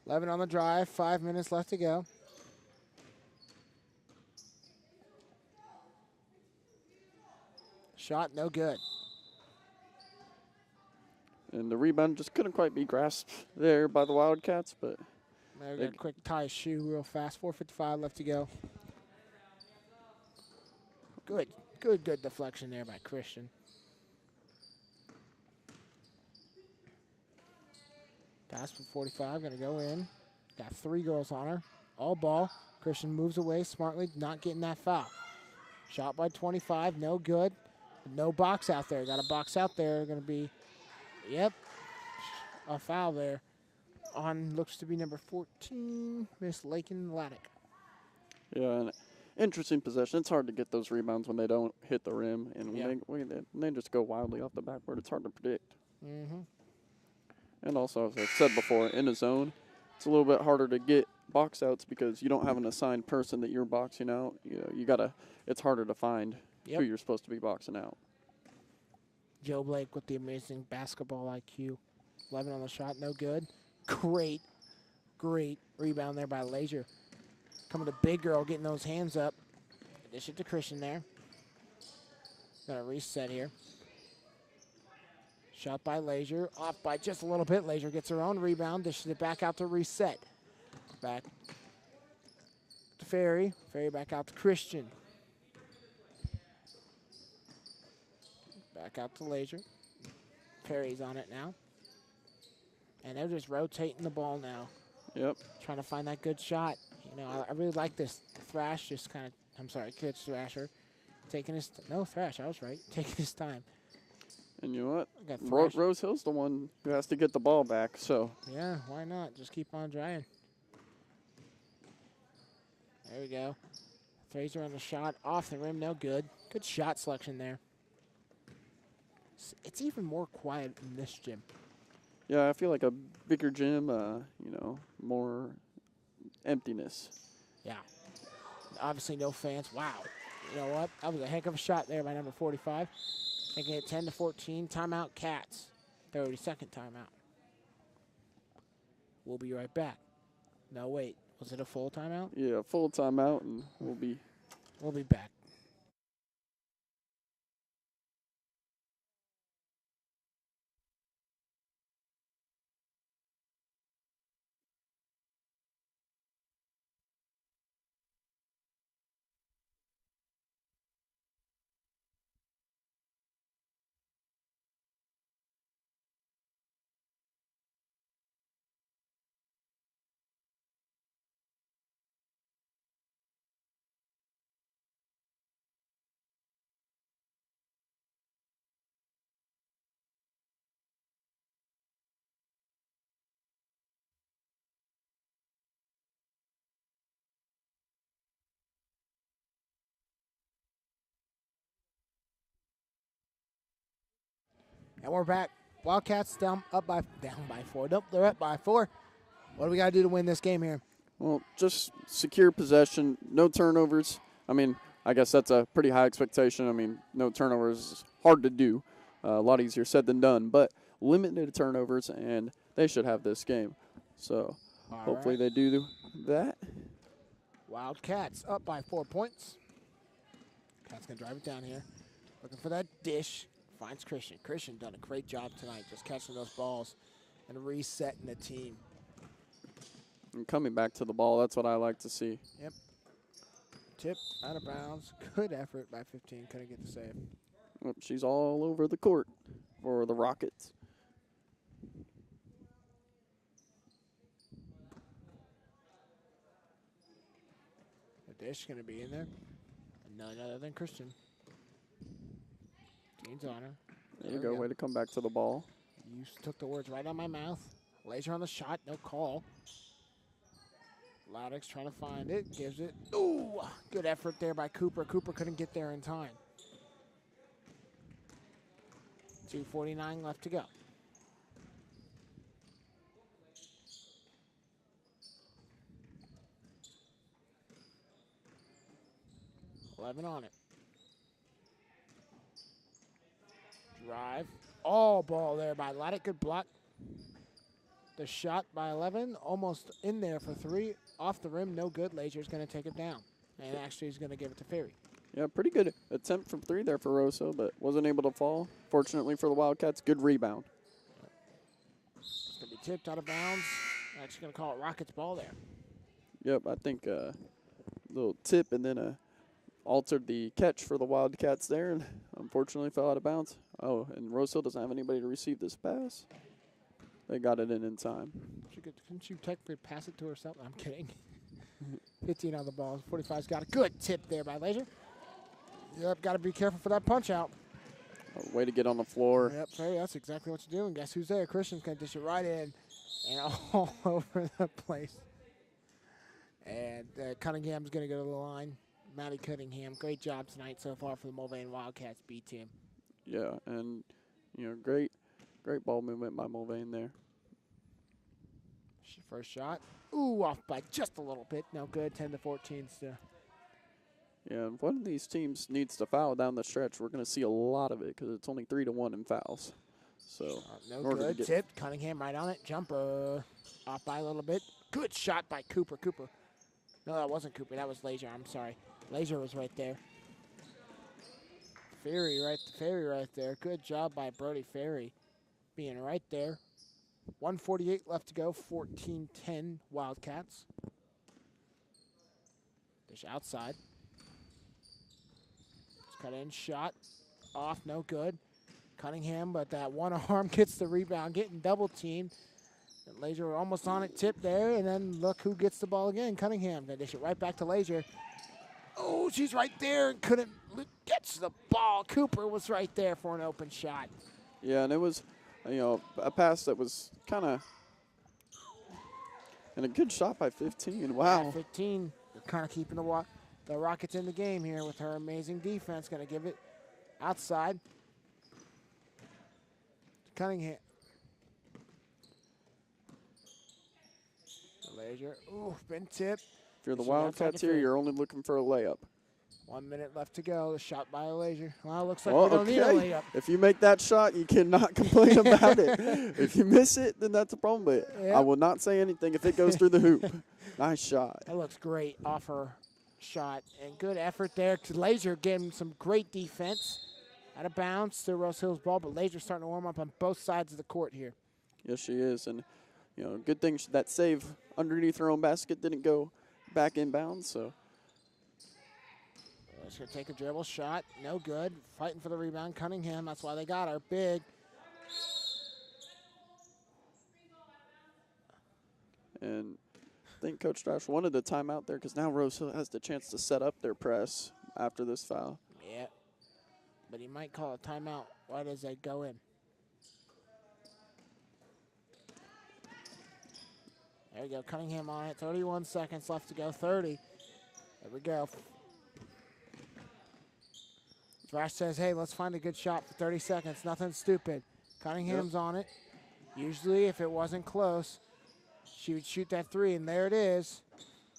11 on the drive. 5 minutes left to go. Shot no good. And the rebound just couldn't quite be grasped there by the Wildcats, but There we go. Quick tie shoe real fast. 4:55 left to go. Good deflection there by Christian. Pass for 45, gonna go in. Got three girls on her. All ball. Christian moves away smartly, not getting that foul. Shot by 25, no good. No box out there. Got a box out there. Gonna be, yep, a foul there. On looks to be number 14, Miss Lakin Laddick. yeah, an interesting possession. It's hard to get those rebounds when they don't hit the rim, and when they just go wildly off the backboard, it's hard to predict. And also, as I've said before, in a zone, it's a little bit harder to get box outs because you don't have an assigned person that you're boxing out. It's harder to find who you're supposed to be boxing out. Joe Blake with the amazing basketball IQ. 11 on the shot, no good. Great rebound there by Lazier. Coming to big girl, getting those hands up. Dish it to Christian there. Got a reset here. Shot by Lazier, off by just a little bit. Lazier gets her own rebound, dishes it back out to reset. Back to Ferry. Ferry back out to Christian. Back out to Lazier. Ferry's on it now. And they're just rotating the ball now. Yep. Trying to find that good shot. I really like this. Thrash just kind of, I'm sorry, Kid Thrasher. Taking his, no, Thrash, I was right. Taking his time. And you know what? Rose Hill's the one who has to get the ball back, so. Yeah, why not? Just keep on trying. There we go. Fraser on the shot. Off the rim, no good. Good shot selection there. It's even more quiet in this gym. Yeah, I feel like a bigger gym, more emptiness. Yeah. Obviously no fans. Wow. You know what? That was a heck of a shot there by number 45. Making it 10-14. Timeout, Cats. 30-second timeout. We'll be right back. No, wait. Was it a full timeout? Yeah, full timeout, and we'll be back. And we're back. Wildcats down by 4. Nope, they're up by 4. What do we got to do to win this game here? Well, just secure possession, no turnovers. I mean, I guess that's a pretty high expectation. I mean, no turnovers is hard to do. A lot easier said than done. But limited turnovers, and they should have this game. So hopefully they do that. Wildcats up by 4 points. Cats going to drive it down here. Looking for that dish. Finds Christian. Christian done a great job tonight just catching those balls and resetting the team. And coming back to the ball, that's what I like to see. Yep. Tip out of bounds. Good effort by 15. Couldn't get the save. Well, she's all over the court for the Rockets. The dish going to be in there. None other than Christian. Dean's on her. There you go. Way to come back to the ball. You took the words right out of my mouth. Laser on the shot. No call. Loudix trying to find it. Gives it. Ooh! Good effort there by Cooper. Cooper couldn't get there in time. 2:49 left to go. $11 on it. Drive. All ball there by Laddick. Good block. The shot by 11. Almost in there for 3. Off the rim. No good. Laser's going to take it down. And actually he's going to give it to Ferry. Yeah, pretty good attempt from 3 there for Rosso, but wasn't able to fall. Fortunately for the Wildcats, good rebound. It's going to be tipped out of bounds. Actually going to call it Rockets ball there. Yep, I think a little tip and then altered the catch for the Wildcats there, and unfortunately fell out of bounds. Oh, and Rosso doesn't have anybody to receive this pass. They got it in time. Couldn't you technically pass it to her something? I'm kidding. 15 on the ball. 45's got a good tip there by Laser. Yep, got to be careful for that punch out. Oh, way to get on the floor. Yep, Ferry, that's exactly what you're doing. Guess who's there? Christian's going to dish it right in and all over the place. And Cunningham's going to go to the line. Maddie Cunningham, great job tonight so far for the Mulvane Wildcats B team. Yeah, and great ball movement by Mulvane there. First shot, ooh, off by just a little bit. No good. 10-14 still. Yeah, and one of these teams needs to foul down the stretch. We're going to see a lot of it because it's only 3-1 in fouls. So no good. Tip. Cunningham right on it. Jumper off by a little bit. Good shot by Cooper. No, that wasn't Cooper. That was Laser. I'm sorry. Laser was right there. Ferry right there. Good job by Brody Ferry being right there. 1:48 left to go. 14-10 Wildcats. Dish outside. Cut in, shot, off, no good. Cunningham, but that one arm gets the rebound, getting double teamed. And Laser almost on it, tip there, and then look who gets the ball again. Cunningham, they dish it right back to Laser. Oh, she's right there and couldn't, gets the ball. Cooper was right there for an open shot. Yeah, and it was, a pass that was kind of, and a good shot by 15. Wow. Yeah, 15, kind of keeping the Rockets in the game here with her amazing defense. Going to give it outside. Cunningham. Laser. Ooh, been tipped. If you're the Wildcats here, you're only looking for a layup. 1 minute left to go. The shot by a Laser. Well, looks like we don't need a layup. If you make that shot, you cannot complain about it. If you miss it, then that's a problem. But yep. I will not say anything if it goes through the hoop. Nice shot. That looks great off her shot. And good effort there to Laser, getting some great defense. Out of bounds to Rose Hill's ball, but Laser's starting to warm up on both sides of the court here. Yes, she is. And, good thing that save underneath her own basket didn't go back inbounds. So she's going to take a dribble shot. No good. Fighting for the rebound. Cunningham, that's why they got her. Big. And I think Coach Trash wanted the timeout there because now Rose Hill has the chance to set up their press after this foul. Yeah. But he might call a timeout. Why does that go in? There we go. Cunningham on it. 31 seconds left to go. 30. There we go. Thrash says, hey, let's find a good shot for 30 seconds. Nothing stupid. Cunningham's on it. Usually, if it wasn't close, she would shoot that 3, and there it is.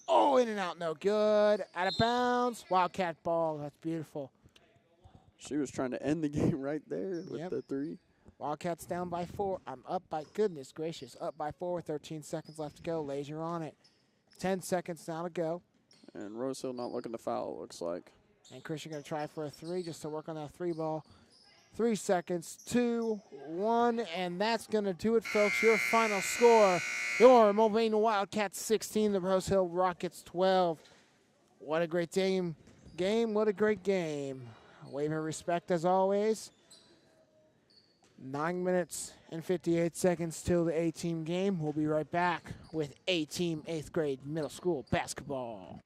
Oh, in and out. No good. Out of bounds. Wildcat ball. That's beautiful. She was trying to end the game right there with the 3. Wildcats down by 4. I'm up by, goodness gracious, up by 4 with 13 seconds left to go. Laser on it. 10 seconds now to go. And Rose Hill not looking to foul, it looks like. And Christian going to try for a 3 just to work on that 3 ball. 3 seconds, 2, 1, and that's going to do it, folks. Your final score, your Mulvaney Wildcats 16, the Rose Hill Rockets 12. What a great game. What a great game. Wave of respect as always. 9 minutes and 58 seconds till the A-team game. We'll be right back with A-team 8th grade middle school basketball.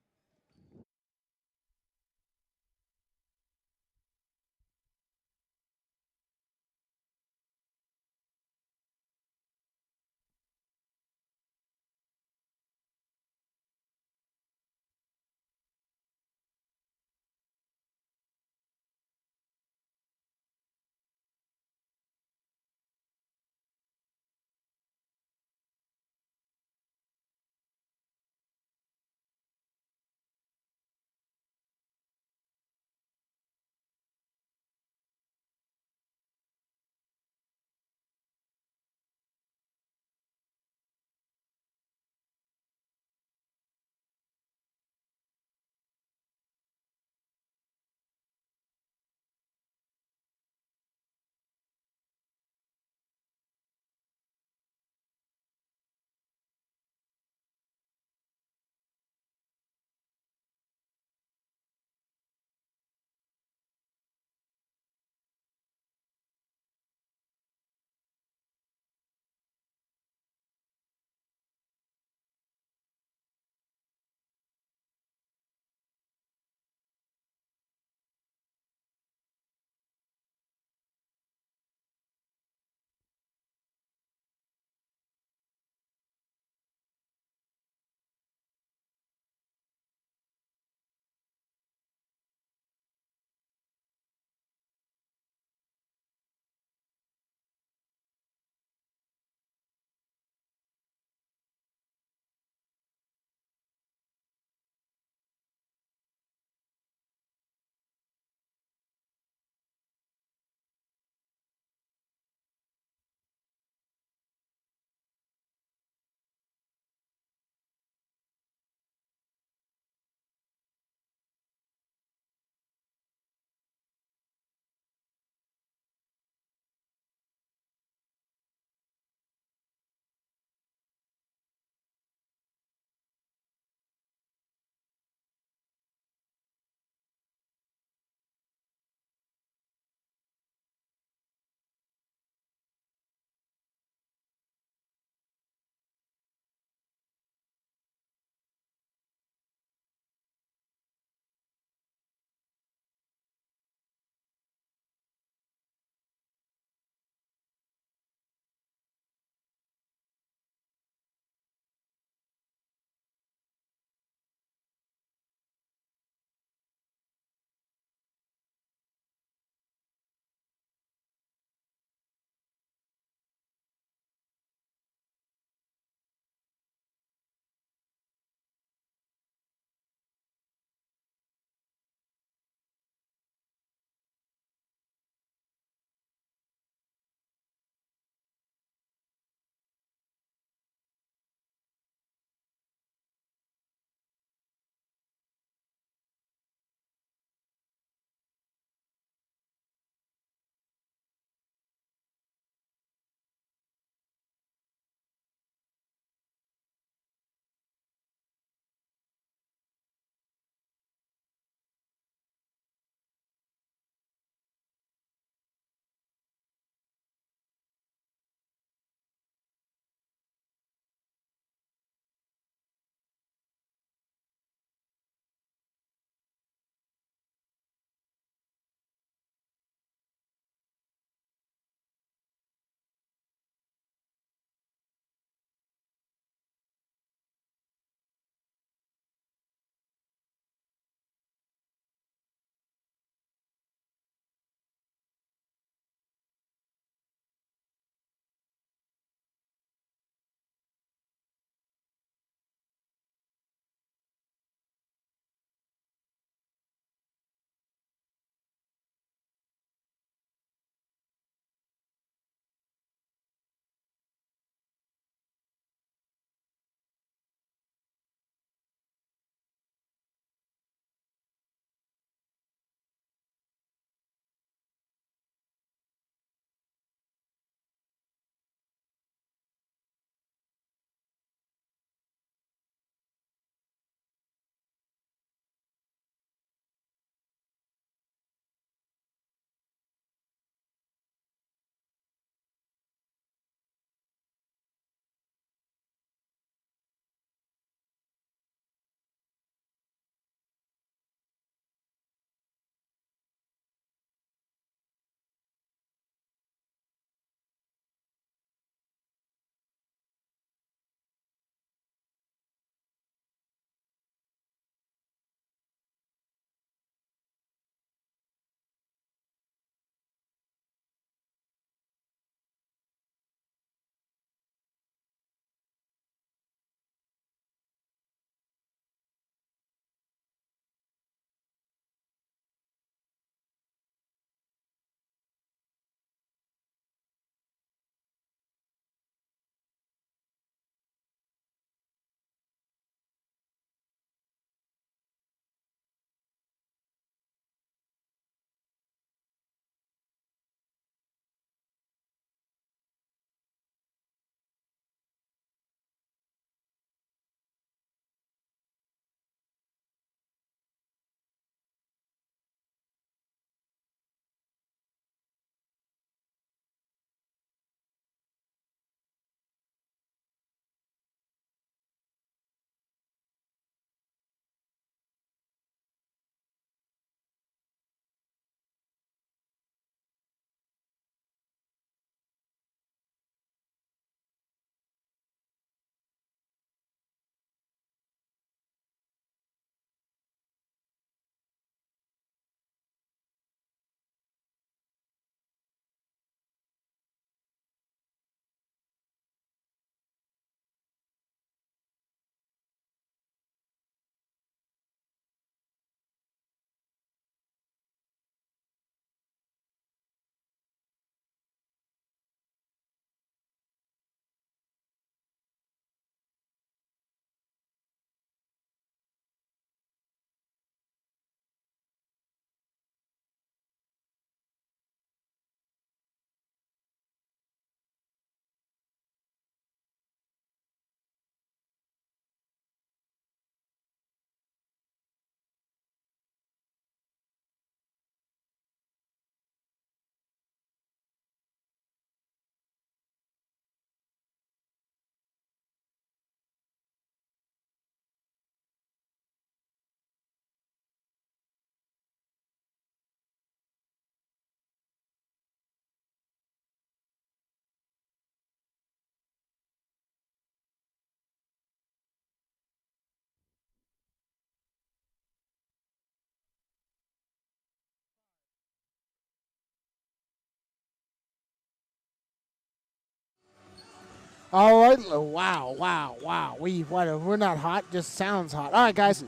All right. Wow, wow, wow. We're not hot, just sounds hot. All right, guys.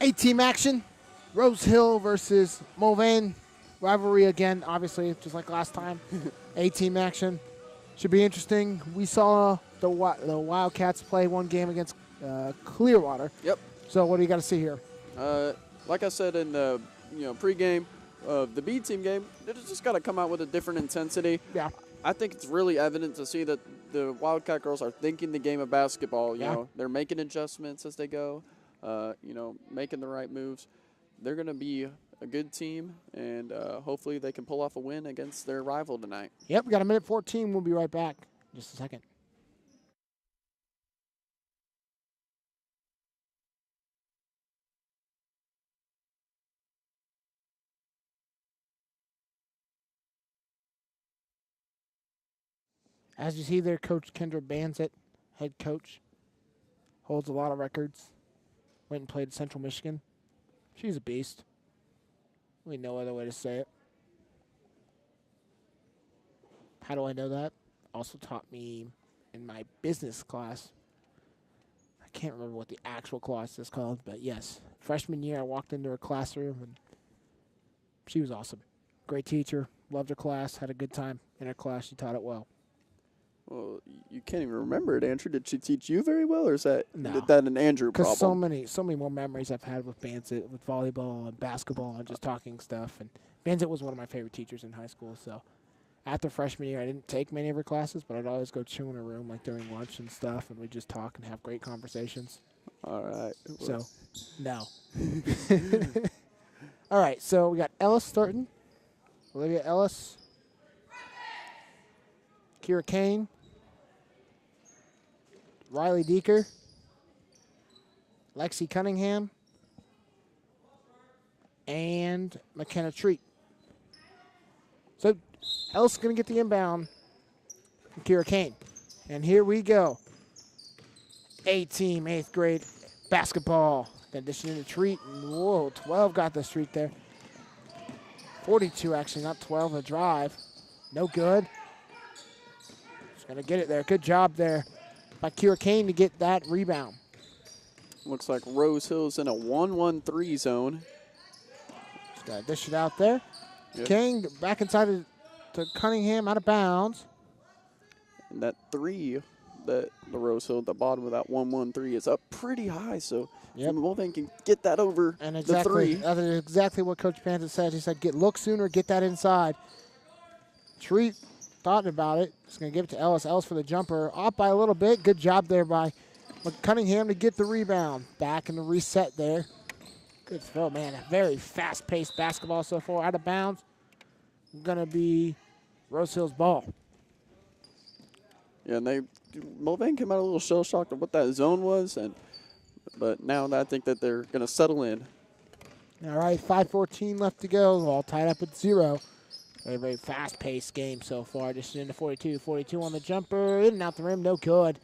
8-team action. Rose Hill versus Mulvane. Rivalry again, obviously, just like last time. 8-team action. Should be interesting. We saw the Wildcats play one game against Clearwater. Yep. So what do you got to see here? Like I said in the pregame of the B team game, they just got to come out with a different intensity. Yeah. I think it's really evident to see that the Wildcat girls are thinking the game of basketball. You know, they're making adjustments as they go. Making the right moves. They're going to be a good team, and hopefully they can pull off a win against their rival tonight. Yep, we got a minute 14. We'll be right back in just a second. As you see there, Coach Kendra Banzett, head coach, holds a lot of records. Went and played at Central Michigan. She's a beast. Really no other way to say it. How do I know that? Also taught me in my business class. I can't remember what the actual class is called, but yes. Freshman year, I walked into her classroom, and she was awesome. Great teacher. Loved her class. Had a good time in her class. She taught it well. Well, you can't even remember it, Andrew. Did she teach you very well, or is that No. an Andrew problem? Because so many more memories I've had with Banzett, with volleyball and basketball and just talking stuff. And Banzett was one of my favorite teachers in high school. So after freshman year, I didn't take many of her classes, but I'd always go chew in her room like during lunch and stuff, and we'd just talk and have great conversations. All right. So, no. All right, so we got Ellis starting. Olivia Ellis. Kira Kane. Riley Deeker. Lexi Cunningham. And McKenna Treat. So Ellis is going to get the inbound from Kira Kane. And here we go. A-team, 8th grade basketball. Then dishing in a Treat. Whoa, 12 got the street there. 42 actually, not 12, a drive. No good. Just going to get it there. Good job there by Kira Kane to get that rebound. Looks like Rose Hill's in a 1-1-3 zone. Just got to dish it out there. Yep. Kane back inside to Cunningham, out of bounds. And that three, that the Rose Hill at the bottom of that 1-1-3 is up pretty high, so Mulvane can get that over and the three. That is exactly what Coach Panza said. He said, look sooner, get that inside. Treat thought about it. Just going to give it to Ellis. Ellis for the jumper. Off by a little bit. Good job there by Cunningham to get the rebound. Back in the reset there. Good throw, man. A very fast-paced basketball so far. Out of bounds. Going to be Rose Hill's ball. Yeah, and Mulvane came out a little shell-shocked of what that zone was, but now I think that they're going to settle in. All right, 5:14 left to go. All tied up at 0. Very, very fast-paced game so far. Just into 42. 42 on the jumper. In and out the rim. No good.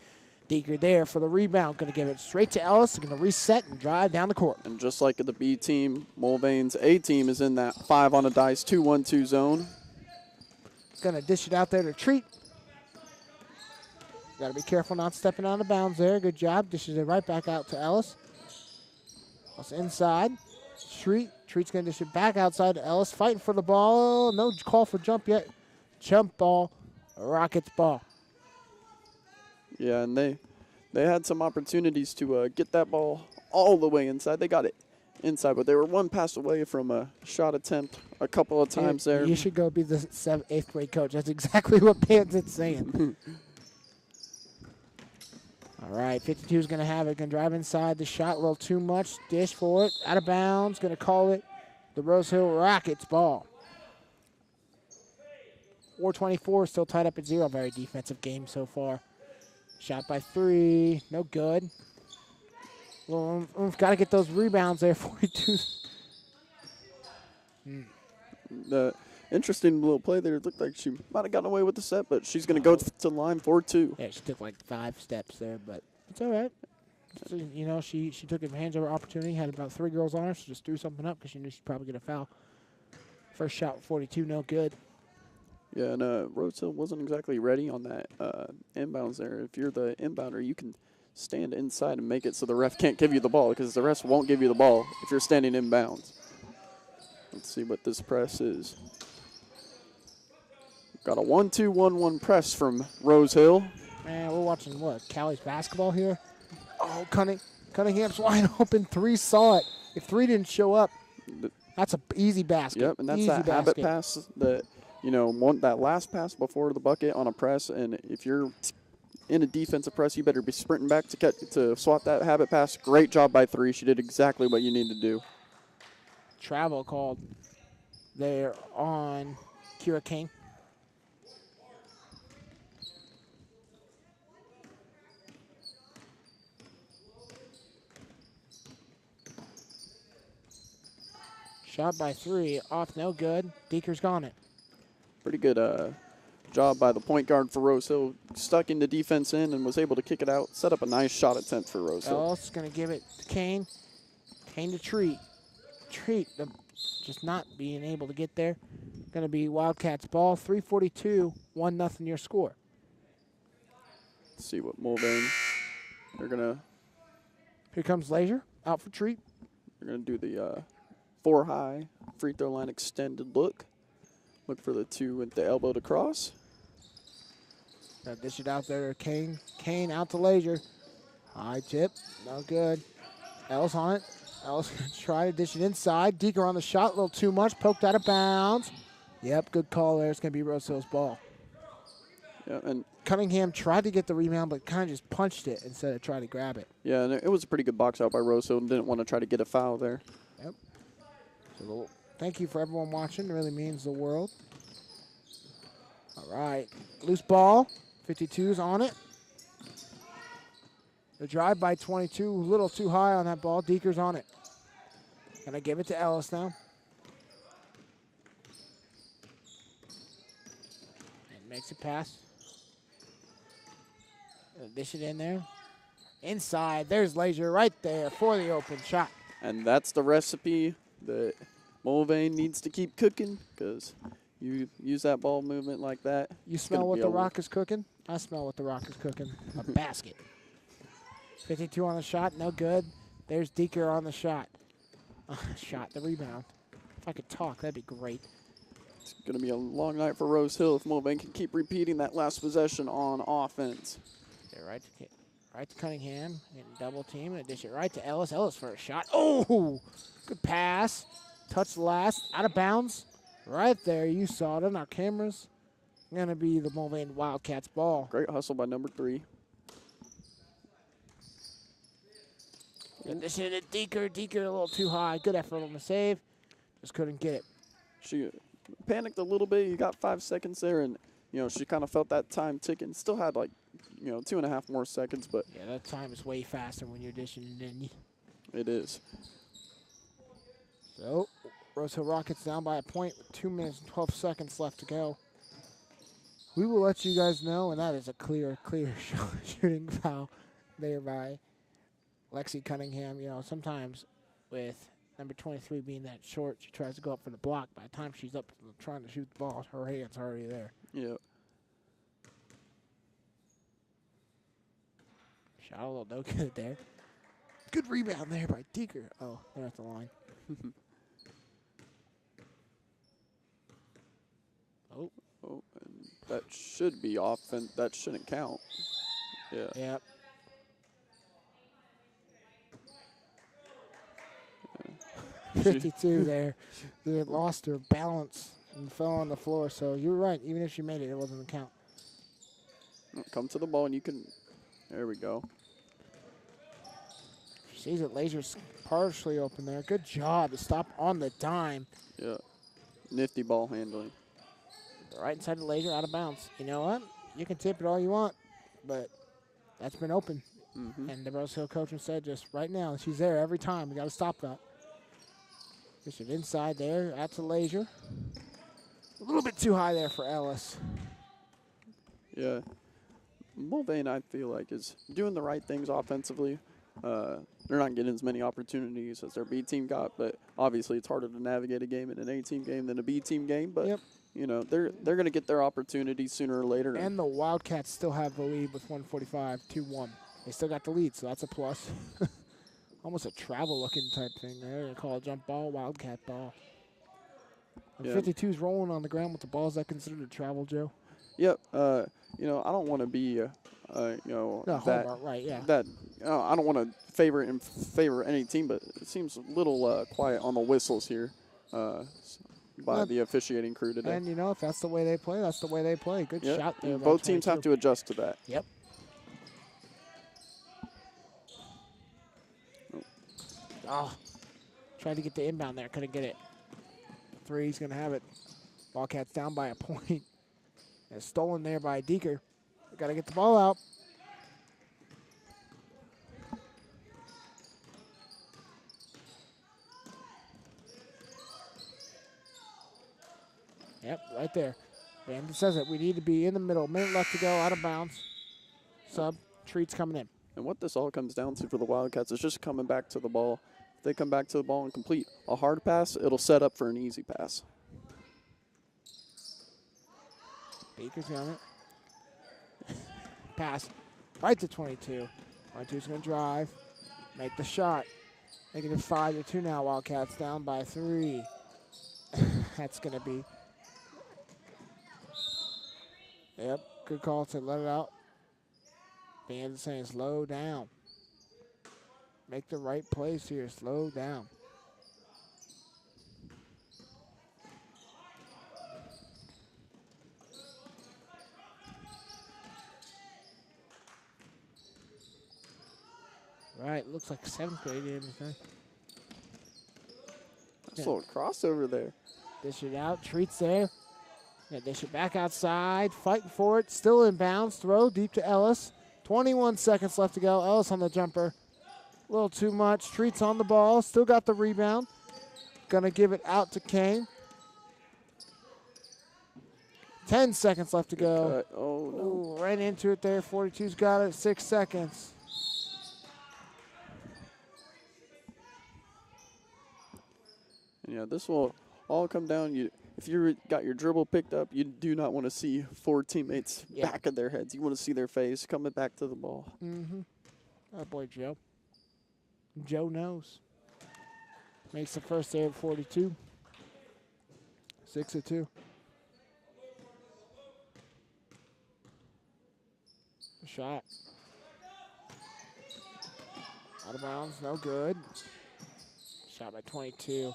Deeker there for the rebound. Going to give it straight to Ellis. Going to reset and drive down the court. And just like the B team, Mulvane's A team is in that 5 on a dice 2-1-2 zone. Going to dish it out there to Treat. Got to be careful not stepping out of bounds there. Good job. Dishes it right back out to Ellis. Ellis inside. Treat's going to dish it back outside to Ellis. Fighting for the ball. No call for jump yet. Jump ball. Rockets ball. Yeah, and they had some opportunities to get that ball all the way inside. They got it inside, but they were one pass away from a shot attempt a couple of times there. You should go be the 8th grade coach. That's exactly what Panzit's saying. All right, 52 is going to have it. Going to drive inside the shot. A little too much. Dish for it. Out of bounds. Going to call it the Rose Hill Rockets ball. 4:24 still tied up at 0. Very defensive game so far. Shot by 3. No good. Got to get those rebounds there. 42. The interesting little play there. It looked like she might have gotten away with the set, but she's going to go to the line 4-2. Yeah, she took like 5 steps there, but it's all right. So, you know, she took advantage of her opportunity, had about 3 girls on her, so just threw something up because she knew she'd probably get a foul. First shot, 42, no good. Yeah, and Rose Hill wasn't exactly ready on that inbounds there. If you're the inbounder, you can stand inside and make it so the ref can't give you the ball because the ref won't give you the ball if you're standing inbounds. Let's see what this press is. Got a 1-2-1-1 press from Rose Hill. Man, we're watching what? Callie's basketball here? Oh, Cunningham's wide open. 3 saw it. If 3 didn't show up, that's an easy basket. Yep, and that's easy that basket. habit pass that, that last pass before the bucket on a press. And if you're in a defensive press, you better be sprinting back to swat that habit pass. Great job by 3. She did exactly what you need to do. Travel called there on Kira King. Shot by 3, off no good. Deeker's got it. Pretty good job by the point guard for Rose Hill. Stuck into defense in and was able to kick it out. Set up a nice shot attempt for Rose Hill. Ellis is going to give it to Kane. Kane to Treat. Treat just not being able to get there. Going to be Wildcats ball. 3:42, 1-0 your score. Let's see what Mulvane. They're gonna. Here comes Lazier out for Treat. They're gonna do the 4 high free throw line extended look. Look for the 2 with the elbow to cross. Got to dish it out there to Kane. Kane out to Lazier. High tip, no good. Ellis on it. Ellis going to try to dish it inside. Deeker on the shot, a little too much. Poked out of bounds. Yep, good call there. It's going to be Rose Hill's ball. Yeah, and Cunningham tried to get the rebound, but kind of just punched it instead of trying to grab it. yeah, and it was a pretty good box out by Rose Hill and didn't want to try to get a foul there. Yep. So thank you for everyone watching. It really means the world. All right. Loose ball. 52's on it. The drive by 22, a little too high on that ball. Deeker's on it. Gonna give it to Ellis now. And makes a pass. Gonna dish it in there. Inside, there's Lazier right there for the open shot. And that's the recipe that Mulvane needs to keep cooking because you use that ball movement like that. You smell what the Rock is cooking? I smell what the Rock is cooking. A basket. 52 on the shot, no good. There's Deeker on the shot. Shot, the rebound. If I could talk, that'd be great. It's going to be a long night for Rose Hill if Mulvane can keep repeating that last possession on offense. Yeah, right to Cunningham. Getting double team and dish it right to Ellis. Ellis for a shot. Oh, good pass. Touch last, out of bounds. Right there, you saw it on our cameras. Going to be the Mulvane Wildcats ball. Great hustle by number 3. And this is Deeker. Deeker a little too high. Good effort on the save. Just couldn't get it. She panicked a little bit. You got 5 seconds there, and she kind of felt that time ticking. Still had 2.5 more seconds, but yeah, that time is way faster when you're dishing it in. It is. So Rose Hill Rockets down by a point with 2 minutes and 12 seconds left to go. We will let you guys know, and that is a clear shooting foul there by Lexi Cunningham. Sometimes with number 23 being that short, she tries to go up for the block. By the time she's up trying to shoot the ball, her hand's already there. Yeah. Shot a little no good there. Good rebound there by Deeker. Oh, they're at the line. Oh, and that should be off, and that shouldn't count. Yeah. Yep. Yeah. 52 there. They lost their balance and fell on the floor. So you're right. Even if she made it, it wasn't a count. Come to the ball, and you can. There we go. She sees it. Lazier's partially open there. Good job to stop on the dime. Yeah. Nifty ball handling. Right inside the Lazier, out of bounds. You know what? You can tip it all you want, but that's been open. Mm-hmm. And the Rose Hill coach said just right now, she's there every time. We got to stop that. Push it inside there. Out to Lazier. A little bit too high there for Ellis. Yeah. Mulvane, I feel like, is doing the right things offensively. They're not getting as many opportunities as their B team got, but obviously it's harder to navigate a game in an A team game than a B team game. But yep. you know, they're going to get their opportunity sooner or later. And the Wildcats still have the lead with 145, 2-1. They still got the lead, so that's a plus. Almost a travel-looking type thing there. They call it jump ball, Wildcat ball. And Yeah. 52's rolling on the ground with the ball. Is that considered a travel, Joe? Yep. You know, I don't want to be, you know, No, that Hallmark, right, yeah. that I don't want to favor any team, but it seems a little quiet on the whistles here by the officiating crew today. And, you know, if that's the way they play, that's the way they play. Good Yep. shot there. Both teams have to adjust to that. Yep. Oh, tried to get the inbound there. Couldn't get it. Three's going to have it. Wildcats down by a point. And stolen there by Deeker. Got to get the ball out. Yep, right there. Bandit says it. We need to be in the middle. Minute left to go. Out of bounds. Sub. Treats coming in. And what this all comes down to for the Wildcats is just coming back to the ball. If they come back to the ball and complete a hard pass, it'll set up for an easy pass. Baker's on it. Pass right to 22. 22's going to drive. Make the shot. Making it 5-2 now. Wildcats down by 3. That's going to be. Yep, good call to let it out. Bandit saying slow down. Make the right plays here. Slow down. Right, looks like 7th grade in this thing. That's a little crossover there. Dish it out. Treats there. Yeah, dish it back outside. Fighting for it. Still in bounds. Throw deep to Ellis. 21 seconds left to go. Ellis on the jumper. A little too much. Treats on the ball. Still got the rebound. Gonna give it out to Kane. 10 seconds left to go. Oh, no. Ooh, right into it there. 42's got it. 6 seconds. And yeah, this will all come down. If you got your dribble picked up, you do not want to see 4 teammates back of their heads. You want to see their face coming back to the ball. Mm-hmm. Oh, boy, Joe. Joe knows. Makes the first save at 42. 6-2. Shot. Out of bounds, no good. Shot by 22.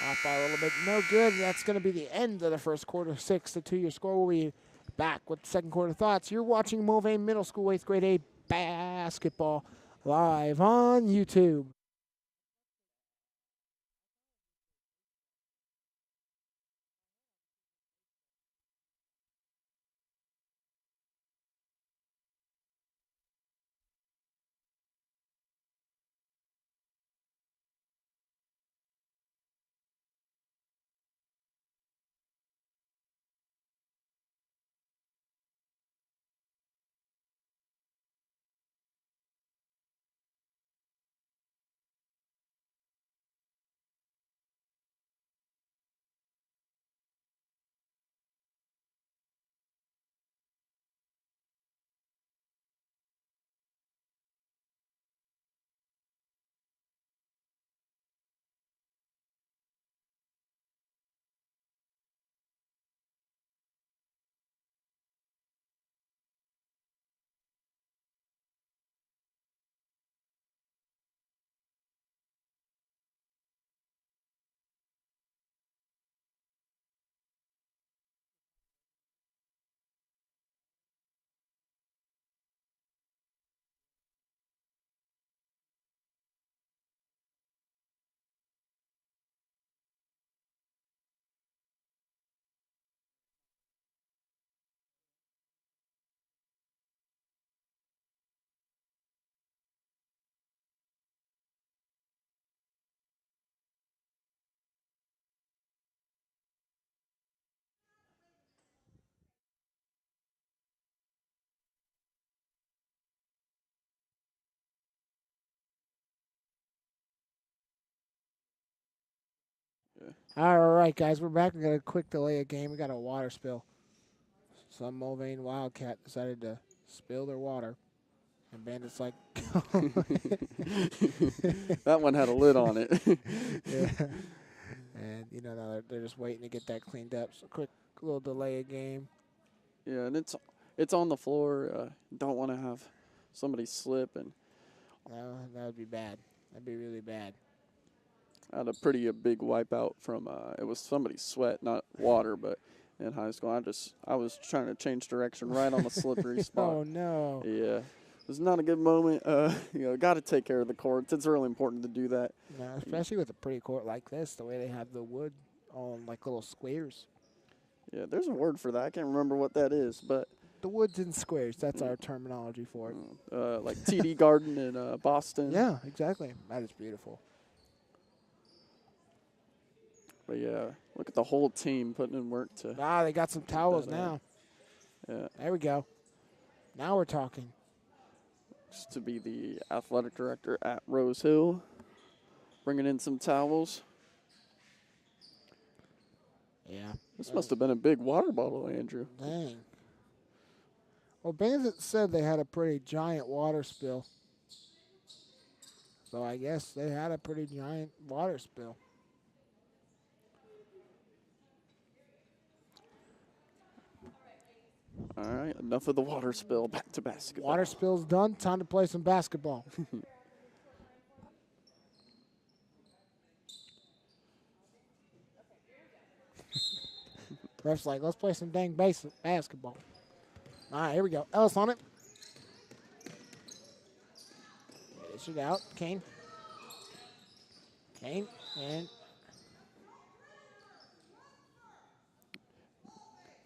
Off by a little bit, no good. That's going to be the end of the first quarter. 6-2 your score. We'll be back with second quarter thoughts. You're watching Mulvane Middle School 8th grade A basketball live on YouTube. All right, guys, we're back. We got a quick delay of game. We got a water spill. Some Mulvane Wildcat decided to spill their water, and Bandit's like, That one had a lid on it. yeah. And you know now they're just waiting to get that cleaned up. So quick little delay of game. Yeah, and it's on the floor. Don't want to have somebody slip, and No, that would be bad. That'd be really bad. I had a pretty big wipeout from it was somebody's sweat, not water, but in high school I was trying to change direction right on the slippery spot. Oh no. Yeah. It was not a good moment. Got to take care of the courts. It's really important to do that. No, especially with a pretty court like this, the way they have the wood on like little squares. Yeah, there's a word for that. I can't remember what that is, but The wood's in squares. That's our terminology for it. like TD Garden in Boston. Yeah, exactly. That is beautiful. But yeah, look at the whole team putting in work to. They got some towels now. Yeah. There we go. Now we're talking. Just to be the athletic director at Rose Hill, bringing in some towels. Yeah. This must have been a big water bottle, Andrew. Dang. Well, Bandit said they had a pretty giant water spill. So I guess they had a pretty giant water spill. All right, enough of the water spill. Back to basketball. Water spill's done. Time to play some basketball. Ref's like, let's play some dang basketball. All right, here we go. Ellis on it. Dish it out. Kane. And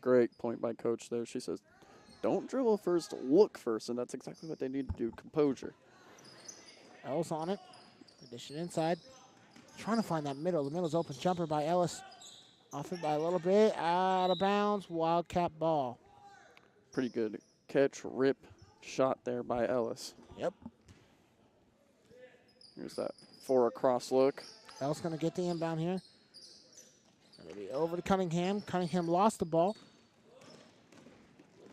Great point by Coach there. She says, don't dribble first, look first. And that's exactly what they need to do, composure. Ellis on it. Dish it inside. Trying to find that middle. The middle's open. Jumper by Ellis. Off it by a little bit. Out of bounds. Wildcat ball. Pretty good catch, rip, shot there by Ellis. Yep. Here's that for a cross look. Ellis going to get the inbound here. Going to be over to Cunningham. Cunningham lost the ball.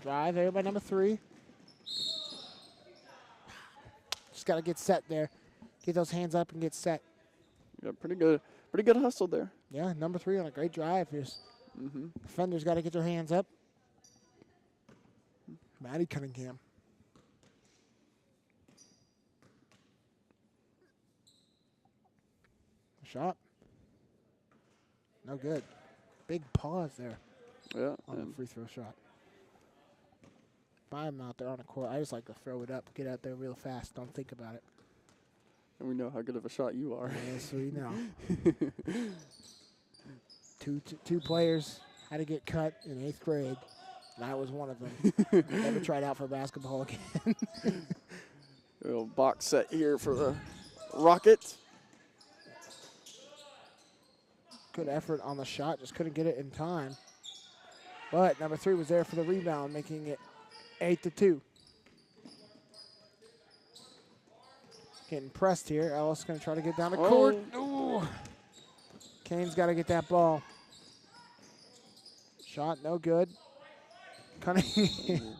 Drive there by number 3. Just got to get set there. Get those hands up and get set. Yeah, pretty good hustle there. Yeah, number 3 on a great drive. Here's defenders got to get their hands up. Maddie Cunningham. Shot. No good. Big pause there Yeah, on the free throw shot. If I'm out there on the court, I just like to throw it up, get out there real fast. Don't think about it. and we know how good of a shot you are. Yes, we know. Two players had to get cut in 8th grade, and I was one of them. Never tried out for basketball again. A little box set here for the Rockets. Good effort on the shot, just couldn't get it in time. But number 3 was there for the rebound, making it 8-2. Getting pressed here. Ellis going to try to get down the court. Ooh. Kane's got to get that ball. Shot, no good. Cunningham.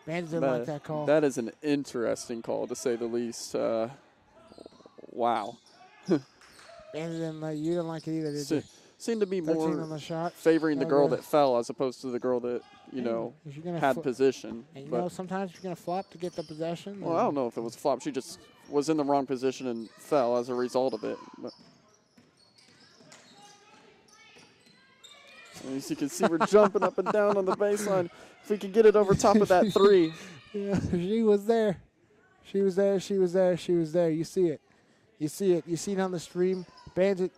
Bandit didn't like that call. That is an interesting call, to say the least. Wow. Bandit didn't like, you didn't like it either, did you? Seemed to be 13 more on the shot. favoring the No girl good. that fell as opposed to the girl that, If you're gonna had position. And you But, know, sometimes you're going to flop to get the possession. well, I don't know if it was a flop. She just was in the wrong position and fell as a result of it. But. As you can see, we're jumping up and down on the baseline. If we could get it over top of that 3. Yeah, she was there. She was there. She was there. She was there. You see it. You see it. You see it on the stream. Bandit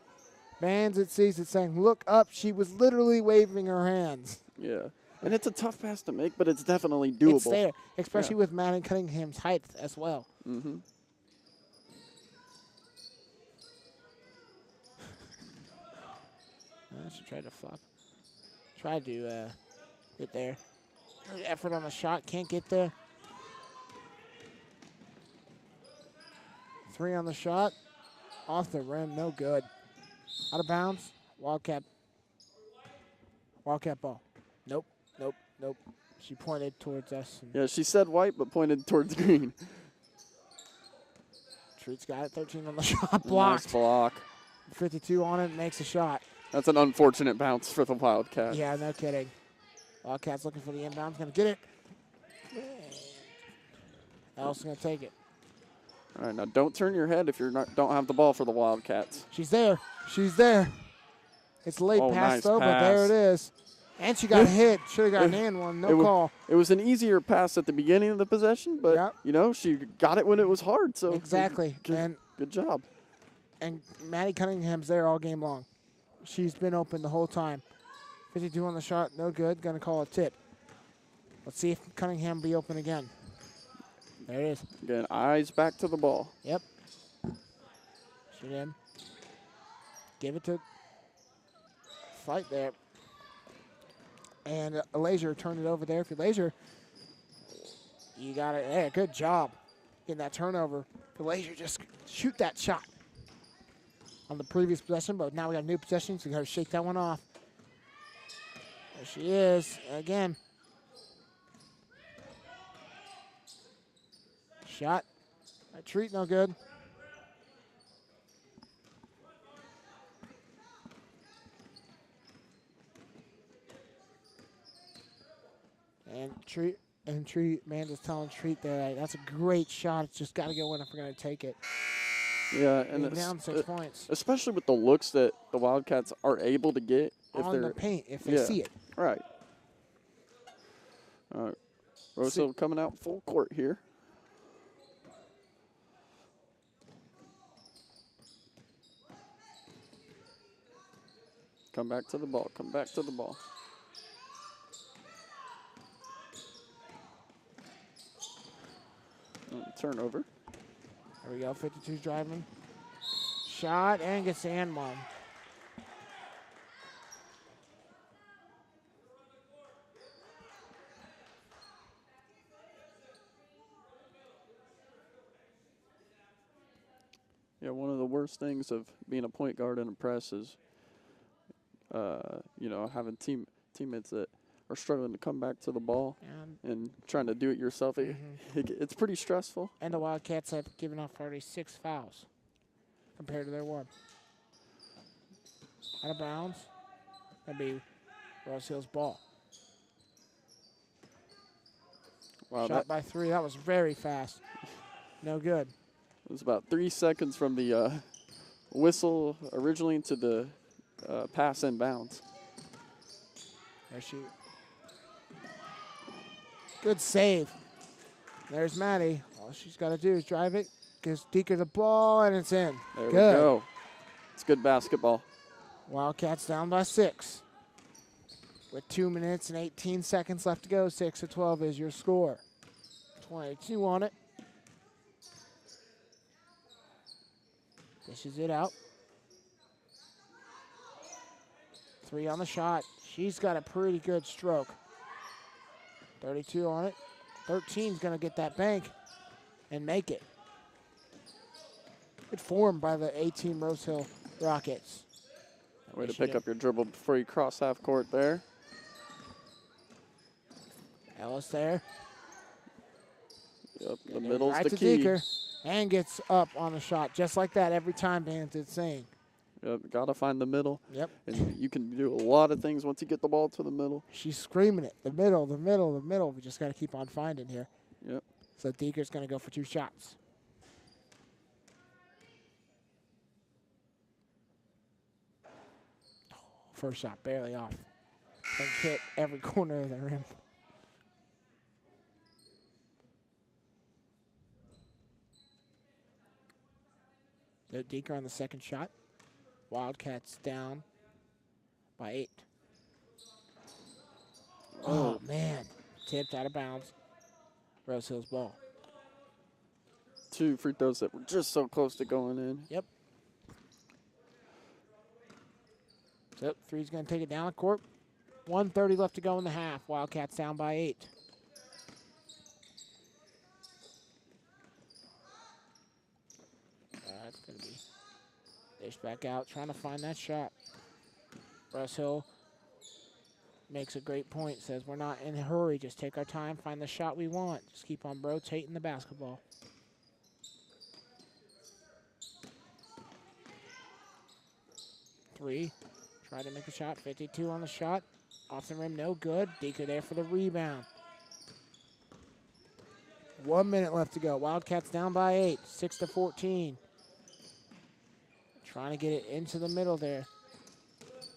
sees it saying, look up. She was literally waving her hands. Yeah. And it's a tough pass to make, but it's definitely doable. It's there, especially with Matt and Cunningham's height as well. Mm-hmm. She tried to flop. Tried to get there. Good effort on the shot. Can't get there. 3 on the shot. Off the rim, no good. Out of bounds. Wildcat ball. Nope, nope, nope. She pointed towards us. Yeah, she said white but pointed towards green. Treat's got it. 13 on the shot. Blocked. Nice block. 52 on it. Makes a shot. That's an unfortunate bounce for the Wildcats. Yeah, no kidding. Wildcats looking for the inbound. Going to get it. Ellis going to take it. All right, now don't turn your head if you don't have the ball for the Wildcats. She's there. She's there. It's a late pass, nice though, pass. but there it is. And she got hit. Should have gotten in one. No call. It was an easier pass at the beginning of the possession, but, you know, she got it when it was hard. So exactly. Good job. And Maddie Cunningham's there all game long. She's been open the whole time. 52 on the shot. No good. Going to call a tip. Let's see if Cunningham be open again. There it is. Again, eyes back to the ball. Yep. Shoot in. Give it to Fight there. And Laser turned it over there. For Laser, you got it. Hey, good job getting that turnover. For Laser, just shoot that shot on the previous possession, but now we got a new possession, so we got to shake that one off. There she is again. Shot. A treat, no good. And Treat, Amanda's telling Treat there, that's a great shot. It's just got to go in if we're going to take it. Yeah, and it's down 6 points. Especially with the looks that the Wildcats are able to get if on they're the paint, if they see it. Right. All right. Rose Hill coming out full court here. Come back to the ball. Come back to the ball. Turnover. There we go. 52's driving. Shot and gets the hand one. Yeah, one of the worst things of being a point guard in a press is, you know, having teammates that are struggling to come back to the ball and trying to do it yourself. It's pretty stressful. And the Wildcats have given up already 6 fouls compared to their 1. Out of bounds. That'd be Rose Hill's ball. Wow, Shot by 3. That was very fast. No good. It was about 3 seconds from the whistle originally to the pass in bounds. There she. Good save. There's Maddie. All she's got to do is drive it. Gives Deeker the ball, and it's in. There good. We go. It's good basketball. Wildcats down by 6. With 2 minutes and 18 seconds left to go, 6-12 is your score. 22 on it. Dishes it out. 3 on the shot. She's got a pretty good stroke. 32 on it. 13's going to get that bank and make it. Good form by the A-team Rose Hill Rockets. Way to pick up your dribble before you cross half court there. Ellis there. Yep, the middle's right the to key. Deeker, and gets up on the shot just like that every time, Vance is saying. Yep, got to find the middle. Yep. And you can do a lot of things once you get the ball to the middle. She's screaming it. The middle, the middle, the middle. We just got to keep on finding here. Yep. So Deeker's going to go for 2 shots. First shot, barely off. And hit every corner of the rim. Deeker on the second shot. Wildcats down by 8. Oh, man. Tipped out of bounds. Rose Hill's ball. 2 free throws that were just so close to going in. Yep. So 3's going to take it down the court. 1:30 left to go in the half. Wildcats down by 8. Dish back out, trying to find that shot. Russ Hill makes a great point, says we're not in a hurry. Just take our time, find the shot we want. Just keep on rotating the basketball. Three, try to make a shot, 52 on the shot. Off the rim, no good. Deeker there for the rebound. 1 minute left to go. Wildcats down by 8, 6-14. Trying to get it into the middle there.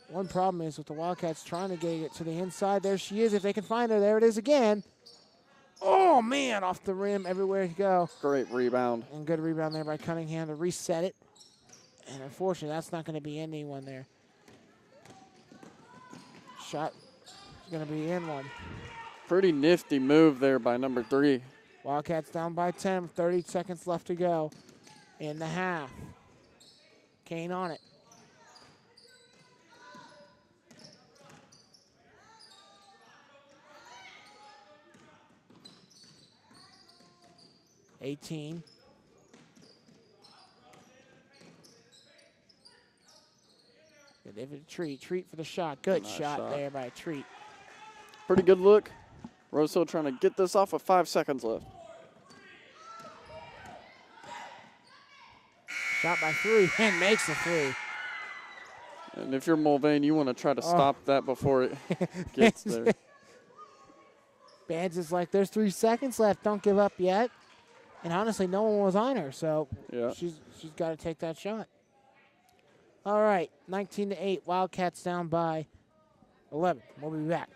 One problem is with the Wildcats trying to get it to the inside. There she is. If they can find her, there it is again. Oh, man, off the rim everywhere you go. Great rebound. And good rebound there by Cunningham to reset it. And unfortunately, that's not going to be anyone there. Shot is going to be in one. Pretty nifty move there by number 3. Wildcats down by 10, 30 seconds left to go in the half. Kane on it. $18. David Treat for the shot. Good Nice shot there by Treat. Pretty good look. Rose Hill trying to get this off with 5 seconds left. Shot by 3 and makes the 3. And if you're Mulvane, you want to try to stop that before it gets there. Bands is like, there's 3 seconds left. Don't give up yet. And honestly, no one was on her, so yeah, she's got to take that shot. All right, 19-8. Wildcats down by 11. We'll be back.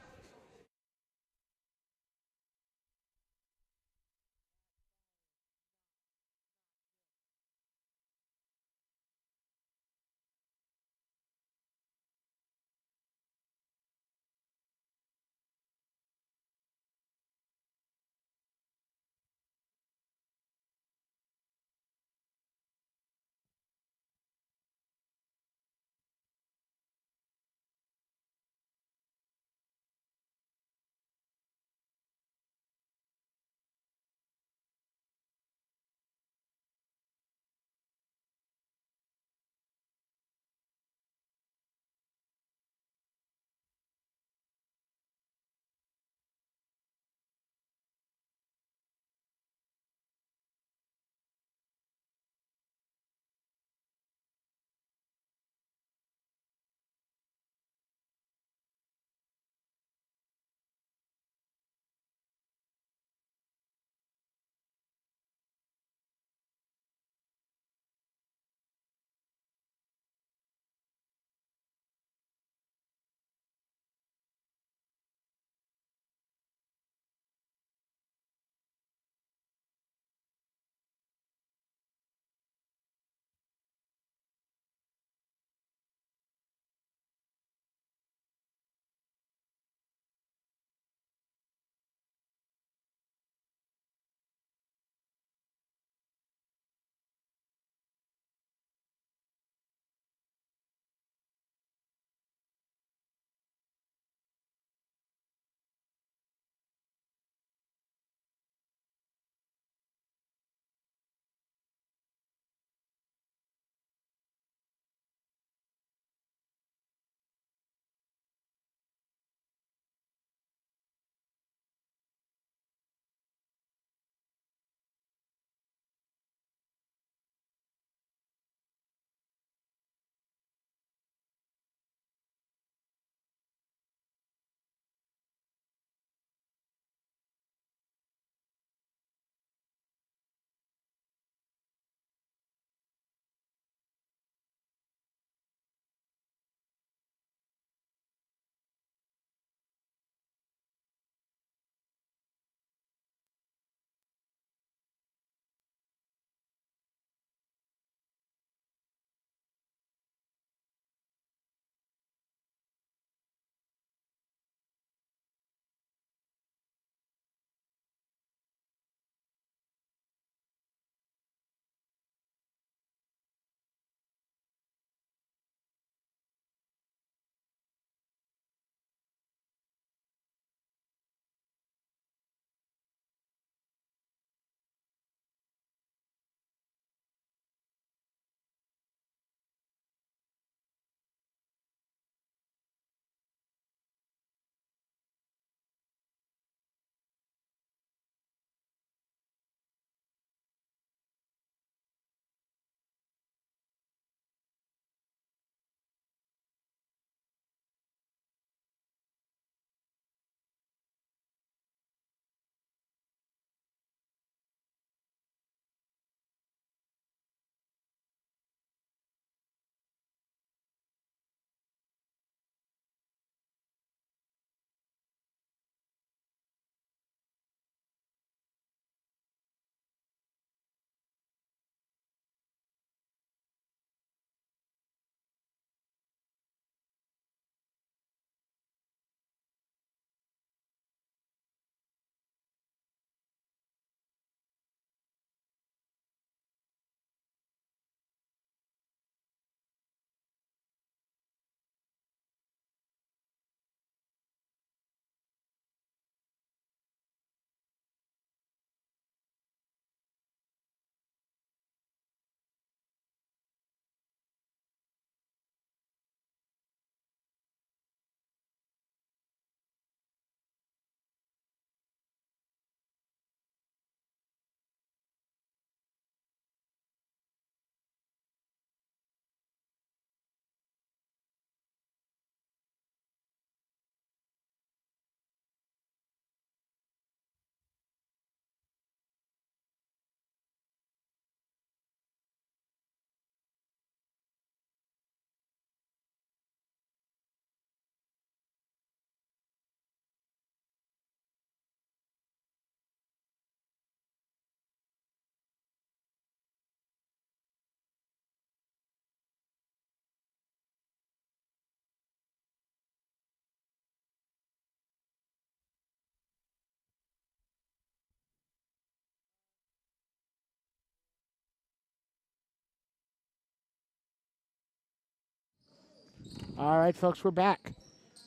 All right, folks, we're back.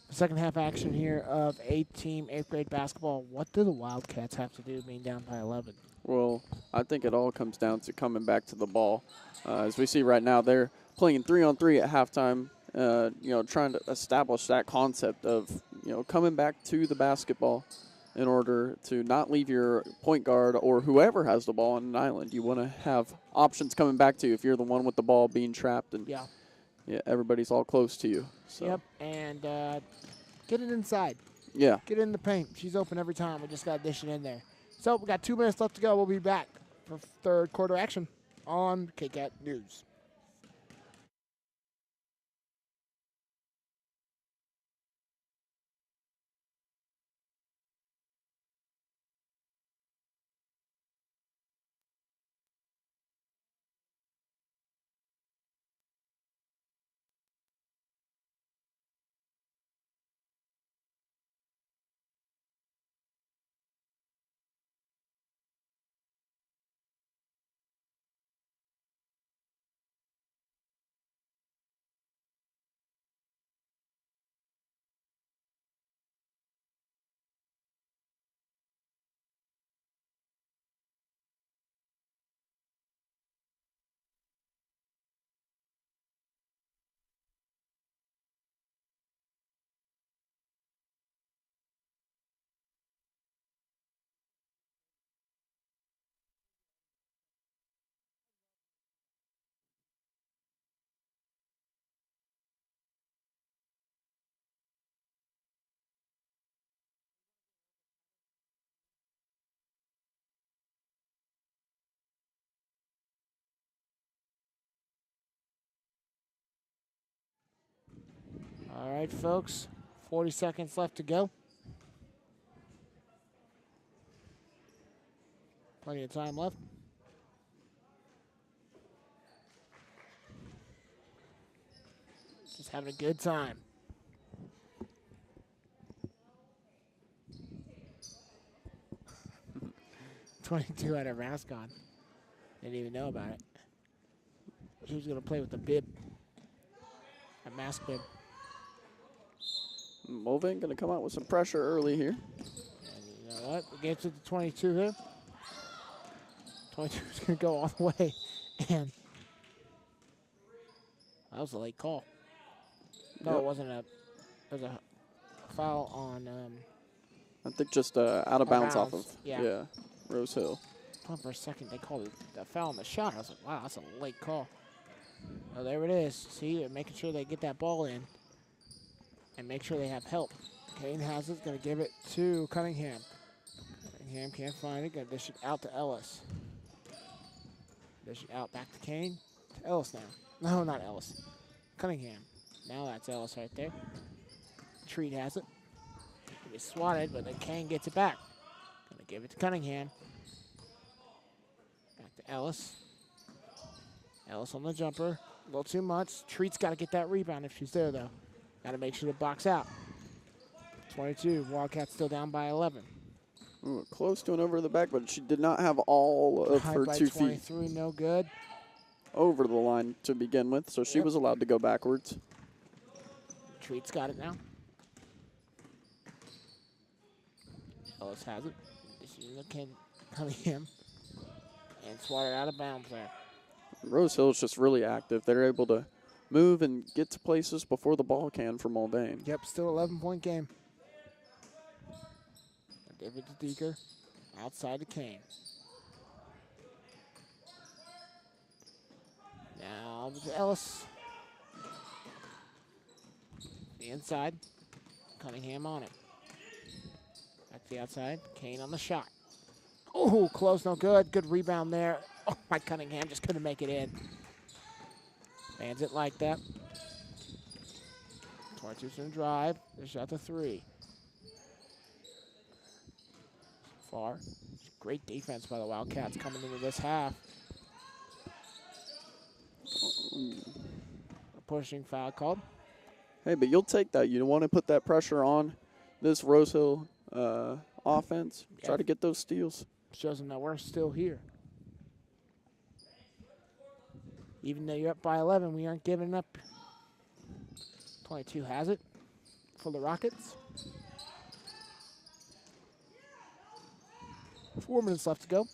Second half action here of 8-team 8th grade basketball. What do the Wildcats have to do being down by 11? Well, I think it all comes down to coming back to the ball. As we see right now, they're playing 3-on-3 at halftime, trying to establish that concept of, coming back to the basketball in order to not leave your point guard or whoever has the ball on an island. You want to have options coming back to you if you're the one with the ball being trapped and everybody's all close to you. So. Yep, and get it inside. Yeah. Get it in the paint. She's open every time. We just got to dish it in there. So we got 2 minutes left to go. We'll be back for third quarter action on KCAT News. All right, folks, 40 seconds left to go. Plenty of time left. Just having a good time. "22" had her mask on. Didn't even know about it. She was going to play with the bib. A mask bib. Mulvane going to come out with some pressure early here. And you know what? We get to the 22 here. 22 is going to go all the way. And that was a late call. No, Yep. it wasn't a. It was a foul on. I think just out of bounds off of Yeah. Rose Hill. Thought for a second they called it a foul on the shot. I was like, wow, that's a late call. Oh, there it is. See, they're making sure they get that ball in. And make sure they have help. Kane has it. Going to give it to Cunningham. Cunningham can't find it. Going to dish it out to Ellis. Dish it out back to Kane. To Ellis now. No, not Ellis. Cunningham. Now that's Ellis right there. Treat has it. It gets swatted, but then Kane gets it back. Going to give it to Cunningham. Back to Ellis. Ellis on the jumper. A little too much. Treat's got to get that rebound if she's there, though. Got to make sure to box out. 22. Wildcats still down by 11. Ooh, close to an over the back, but she did not have all of her 2 feet 23, no good. over the line to begin with, so she was allowed to go backwards. Treat's got it now. Ellis has it. This is Cunningham. And swatted out of bounds there. Rose Hill is just really active. They're able to move and get to places before the ball can for Mulvane. Yep, still 11-point game. David Deeker outside to Kane. Now to Ellis. The inside. Cunningham on it. Back to the outside. Kane on the shot. Oh, close, no good. Good rebound there. Oh, my Cunningham just couldn't make it in. Fans it like that. 22's going to drive. They shot the 3. Far. Great defense by the Wildcats coming into this half. A pushing foul called. Hey, but you'll take that. You want to put that pressure on this Rose Hill offense. Try to get those steals. Shows them that we're still here. Even though you're up by 11, we aren't giving up. 22 has it for the Rockets. 4 minutes left to go.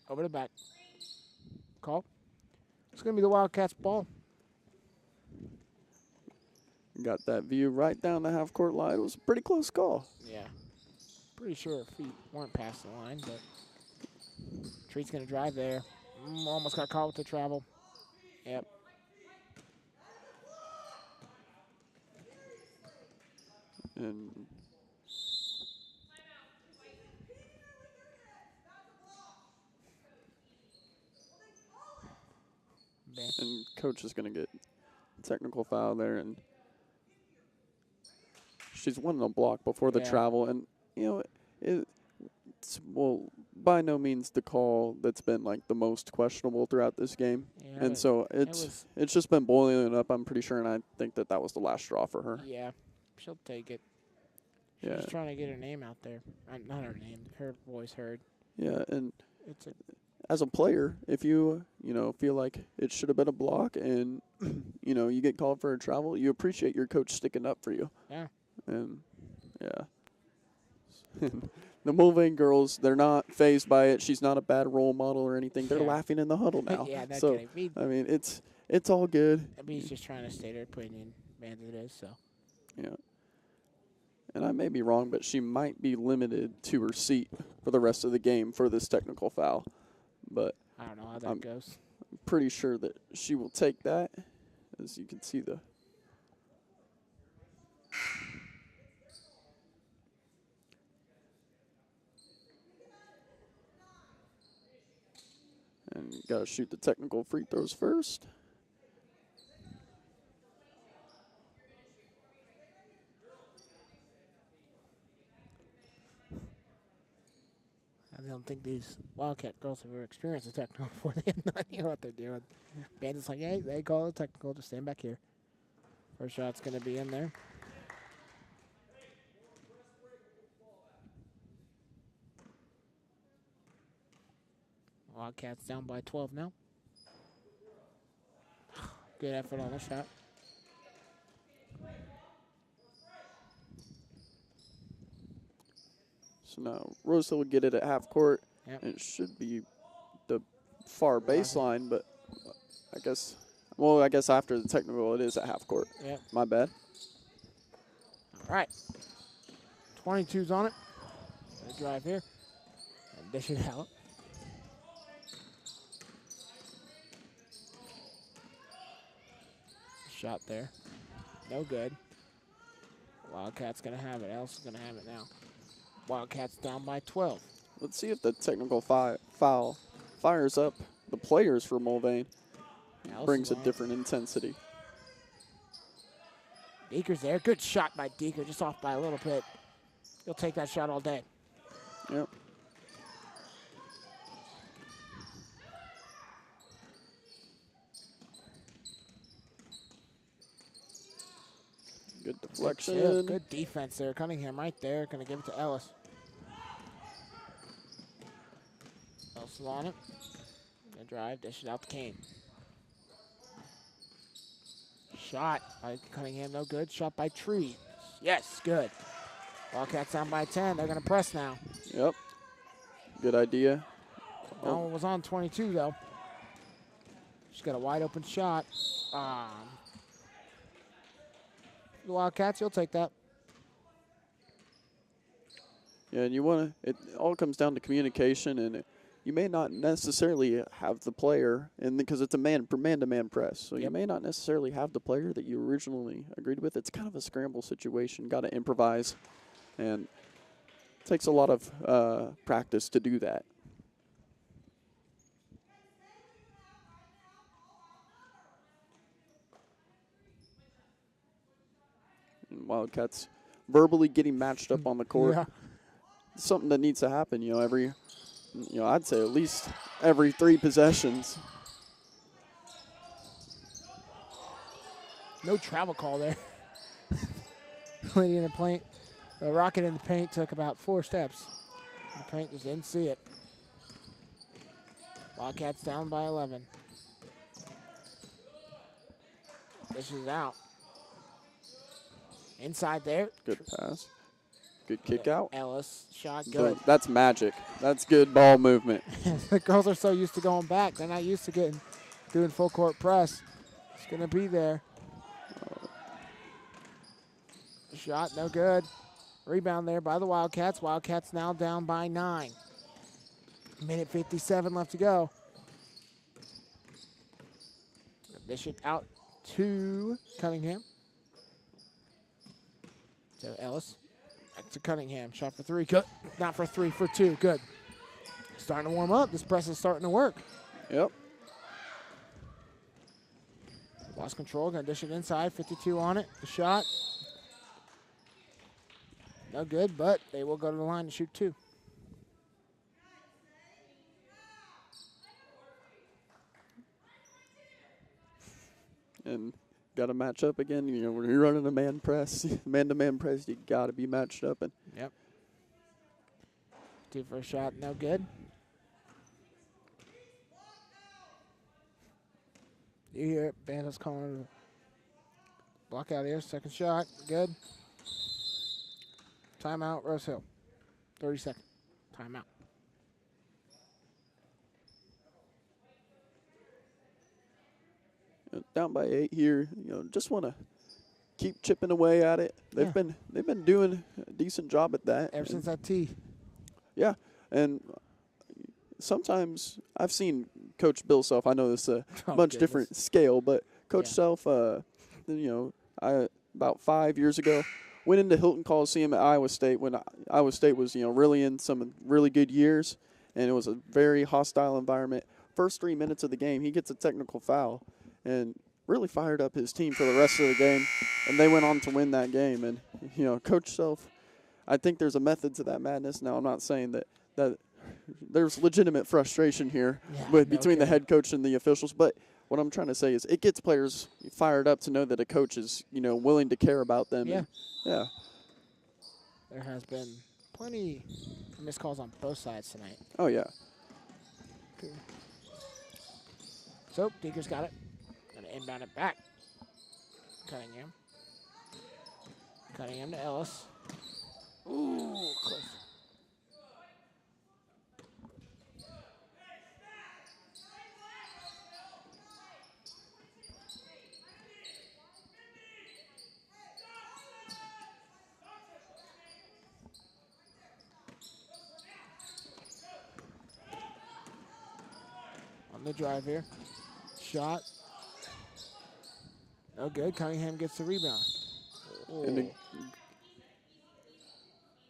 Over the back. Call. It's going to be the Wildcats' ball. Got that view right down the half-court line. It was a pretty close call. Yeah. Pretty sure her feet weren't past the line, but Treat's going to drive there. Almost got caught with the travel. Yep. And coach is going to get a technical foul there, and she's won a block before the travel, and you know it's by no means the call that's been like the most questionable throughout this game, and so it's just been boiling up. I'm pretty sure, and I think that was the last straw for her. Yeah, she'll take it. She's just trying to get her name out there. Not her name, her voice heard. Yeah, and as a player, if you feel like it should have been a block and you get called for a travel, you appreciate your coach sticking up for you. Yeah. And the Mulvane girls, they're not fazed by it. She's not a bad role model or anything. They're laughing in the huddle now. Yeah, that's so I mean, it's all good. I mean, he's just trying to state her opinion, man. It is so. Yeah. And I may be wrong, but she might be limited to her seat for the rest of the game for this technical foul. But I don't know how that goes. I'm pretty sure that she will take that, as you can see the. And you got to shoot the technical free throws first. I don't think these Wildcat girls have ever experienced a technical before. They have no idea what they're doing. Bandit's like, hey, they call it technical. Just stand back here. First shot's going to be in there. Wildcats down by 12 now. Good effort on the shot. So now Rosehill would get it at half court. Yep. And it should be the far baseline, but I guess after the technical it is at half court. Yep. My bad. All right. 22's on it. They drive here. And dish it out. Shot there. No good. Wildcats going to have it. Else is going to have it now. Wildcats down by 12. Let's see if the technical foul fires up the players for Mulvane. Brings a different intensity. Deeker's there. Good shot by Deeker. Just off by a little bit. He'll take that shot all day. Yep. Good deflection. Good defense there. Cunningham right there. Going to give it to Ellis. Ellis is on it. Going to drive. Dish it out to Kane. Shot by Cunningham. No good. Shot by Tree. Yes, good. Wildcats down by 10. They're going to press now. Yep. Good idea. No one was on 22, though. She's got a wide open shot. The Wildcats, you'll take that. Yeah, and it all comes down to communication, and you may not necessarily have the player, and because it's a man-to-man press, so you may not necessarily have the player that you originally agreed with. It's kind of a scramble situation. Got to improvise, and it takes a lot of practice to do that. And Wildcats verbally getting matched up on the court. Yeah. Something that needs to happen, I'd say at least every 3 possessions. No travel call there. Lady in the paint, the Rocket in the paint took about 4 steps. The paint just didn't see it. Wildcats down by 11. This is out. Inside there. Good pass. Good kick out. Ellis shot So good. that's magic. That's good ball movement. The girls are so used to going back. They're not used to doing full court press. It's going to be there. Shot no good. Rebound there by the Wildcats. Wildcats now down by 9. Minute 57 left to go. Dish it out to Cunningham. So Ellis back to Cunningham. Shot for 3. Good. Not for 3, for 2. Good. Starting to warm up. This press is starting to work. Yep. Lost control. Going to dish it inside. 52 on it. The shot. No good, but they will go to the line to shoot 2. And got to match up again. You know, when you're running a man press, man-to-man press, you got to be matched up. And yep. 2 for a shot, no good. You hear it, Bandits calling block out here. Second shot, good. Timeout, Rose Hill. 30 seconds. Timeout. Down by 8 here. You know, just want to keep chipping away at it. They've been doing a decent job at that Ever since that tee. Yeah, and sometimes I've seen Coach Bill Self. I know this is a much different scale, but Coach Self, you know, about 5 years ago went into Hilton Coliseum at Iowa State when Iowa State was, you know, really in some really good years, and it was a very hostile environment. First 3 minutes of the game, he gets a technical foul, and really fired up his team for the rest of the game, and they went on to win that game. And, you know, Coach Self, I think there's a method to that madness. Now, I'm not saying that there's legitimate frustration here between the head coach and the officials, but what I'm trying to say is it gets players fired up to know that a coach is, you know, willing to care about them. Yeah. And, There has been plenty of missed calls on both sides tonight. Oh, yeah. Okay. So, Deaker's got it. Going to inbound it back. Cunningham. Cunningham to Ellis. Ooh, close. On the drive here. Shot. No good. Cunningham gets the rebound.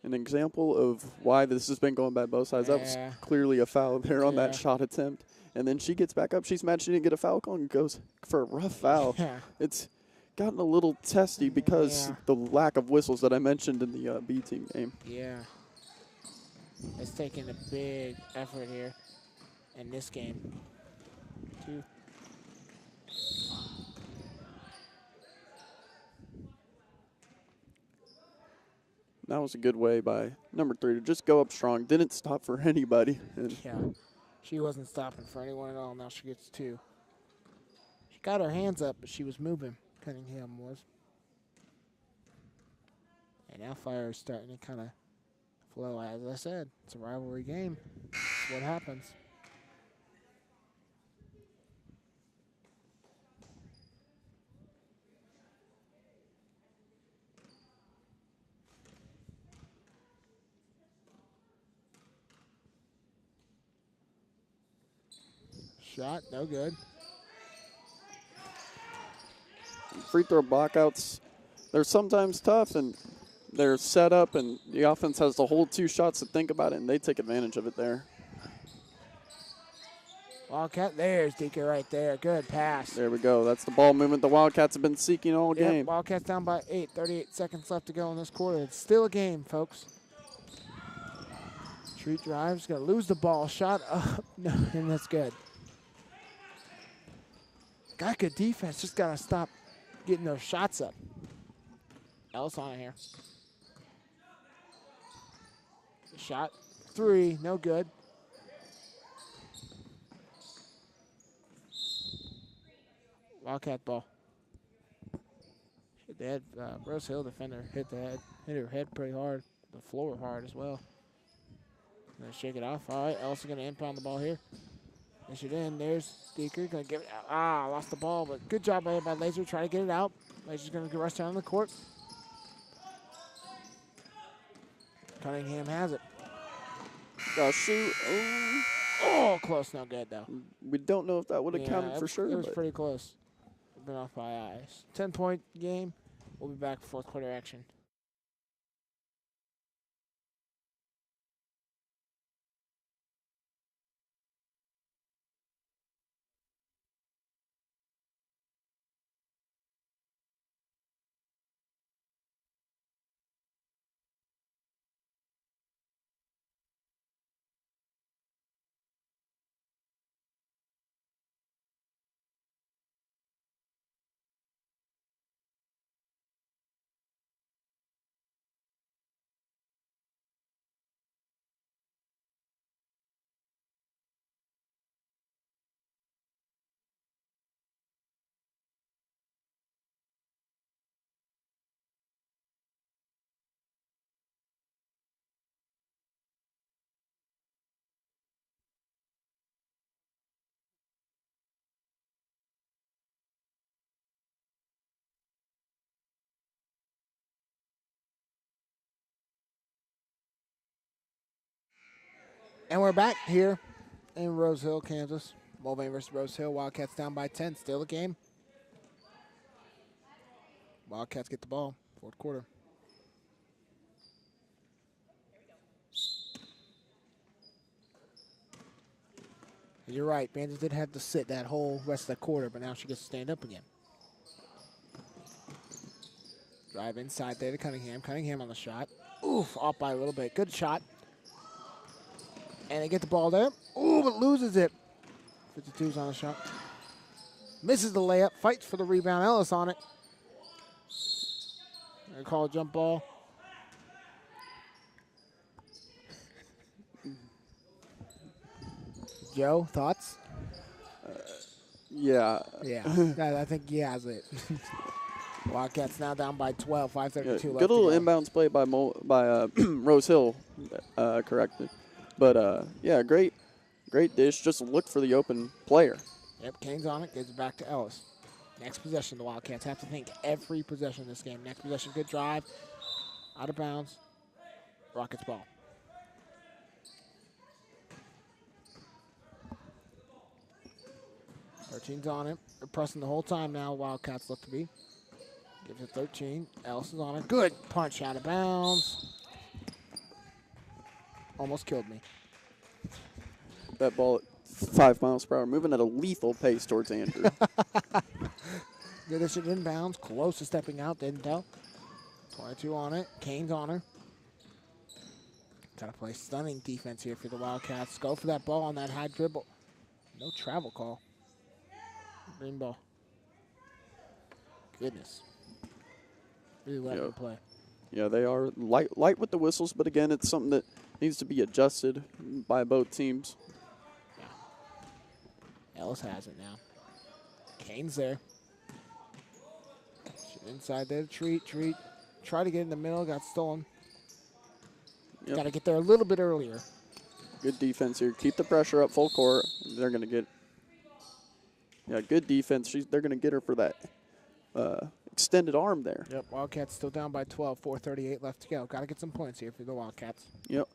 An example of why this has been going bad both sides. That was clearly a foul there on that shot attempt. And then she gets back up. She's mad she didn't get a foul call and goes for a rough foul. Yeah. It's gotten a little testy because the lack of whistles that I mentioned in the B team game. Yeah. It's taking a big effort here in this game. 2. That was a good way by number 3 to just go up strong. Didn't stop for anybody. And yeah. She wasn't stopping for anyone at all. Now she gets 2. She got her hands up, but she was moving. Cunningham was. And now fire is starting to kind of flow. As I said, it's a rivalry game. That's what happens. Shot, no good. Free throw blockouts, they're sometimes tough, and they're set up, and the offense has to hold 2 shots to think about it, and they take advantage of it there. Wildcat, there's Deaker right there. Good pass. There we go. That's the ball movement the Wildcats have been seeking all game. Wildcats down by 8. 38 seconds left to go in this quarter. It's still a game, folks. Treat drives, going to lose the ball. Shot up. No, and that's good. Got good defense. Just got to stop getting those shots up. Ellis on it here. Shot 3, no good. Wildcat ball. Hit the head. Rose Hill defender hit her head pretty hard. The floor hard as well. Gonna shake it off. All right, Ellis gonna impound the ball here. Dish it in. There's Deeker. Gonna give it out. Lost the ball, but good job by Laser. Try to get it out. Laser's gonna rush down the court. Cunningham has it. Shoot. Oh, close. No good, though. We don't know if that would have counted for sure. It was pretty close. Been off by eyes. 10-point game. We'll be back for fourth quarter action. And we're back here in Rose Hill, Kansas. Mulvane versus Rose Hill. Wildcats down by 10. Still the game. Wildcats get the ball. Fourth quarter. You're right. Bandits did have to sit that whole rest of the quarter, but now she gets to stand up again. Drive inside there to Cunningham. Cunningham on the shot. Oof, off by a little bit. Good shot. And they get the ball there. Ooh, but loses it. 52's on the shot. Misses the layup. Fights for the rebound. Ellis on it. They call a jump ball. Joe, thoughts? Yeah. Yeah, I think he has it. Wildcats now down by 12, 5:32 left. Good little inbounds play by Rose Hill, corrected. But, yeah, great dish. Just look for the open player. Yep, Kane's on it. Gives it back to Ellis. Next possession, the Wildcats have to think every possession in this game. Next possession, good drive. Out of bounds. Rockets ball. Thirteen's on it. They're pressing the whole time now. Wildcats look to be. Gives it 13. Ellis is on it. Good punch out of bounds. Almost killed me. That ball at 5 miles per hour, moving at a lethal pace towards Andrew. Good issue inbounds. Close to stepping out. Didn't tell. 22 on it. Kane's on her. Got to play stunning defense here for the Wildcats. Go for that ball on that high dribble. No travel call. Green ball. Goodness. Really letting them play. Yeah, they are light with the whistles, but again, it's something that needs to be adjusted by both teams. Yeah. Ellis has it now. Kane's there. Inside there, treat. Try to get in the middle, got stolen. Got to get there a little bit earlier. Good defense here. Keep the pressure up full court. They're going to get, good defense. They're going to get her for that extended arm there. Yep, Wildcats still down by 12, 4:38 left to go. Got to get some points here for the Wildcats. Yep.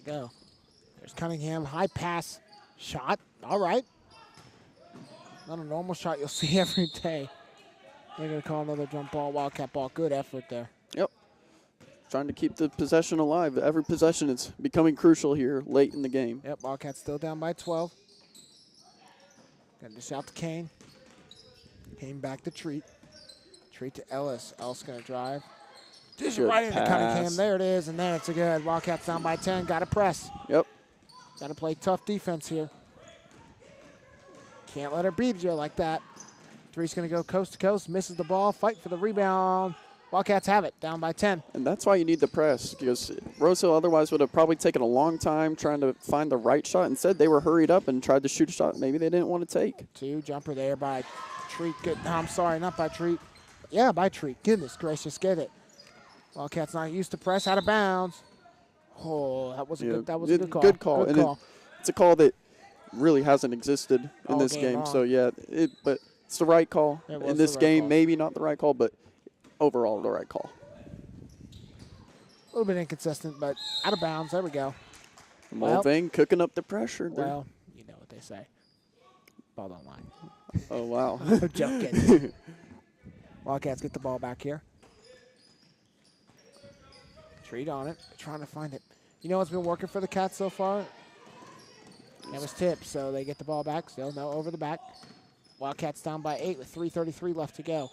Go. There's Cunningham, high pass, shot. All right. Not a normal shot you'll see every day. They're going to call another jump ball, Wildcat ball. Good effort there. Yep. Trying to keep the possession alive. Every possession is becoming crucial here late in the game. Yep, Wildcats still down by 12. Got this out to Kane. Kane back to Treat. Treat to Ellis. Ellis going to drive. Dish it right into Cunningham. There it is, and then it's a good. Wildcats down by 10. Got to press. Yep. Got to play tough defense here. Can't let her beat you like that. Three's going to go coast to coast, misses the ball, fight for the rebound. Wildcats have it, down by 10. And that's why you need the press, because Rose Hill otherwise would have probably taken a long time trying to find the right shot. Instead, they were hurried up and tried to shoot a shot maybe they didn't want to take. 2 jumper there by Treat. Good. I'm sorry, not by Treat. Yeah, by Treat. Goodness gracious, get it. Wildcats not used to press, out of bounds. Oh, that was a good. That was a good call. Good call. Good and call. It's a call that really hasn't existed in All this game game. long. So yeah, but it's the right call It was in this the right game. call. Maybe not the right call, but overall the right call. A little bit inconsistent, but out of bounds. There we go. Mulvane cooking up the pressure there. Well, you know what they say. Ball don't lie. Oh wow. Joking. Wildcats get the ball back here. Treat on it, trying to find it. You know what's been working for the Cats so far? It was tipped, so they get the ball back. Still no over the back. Wildcats down by 8 with 3:33 left to go.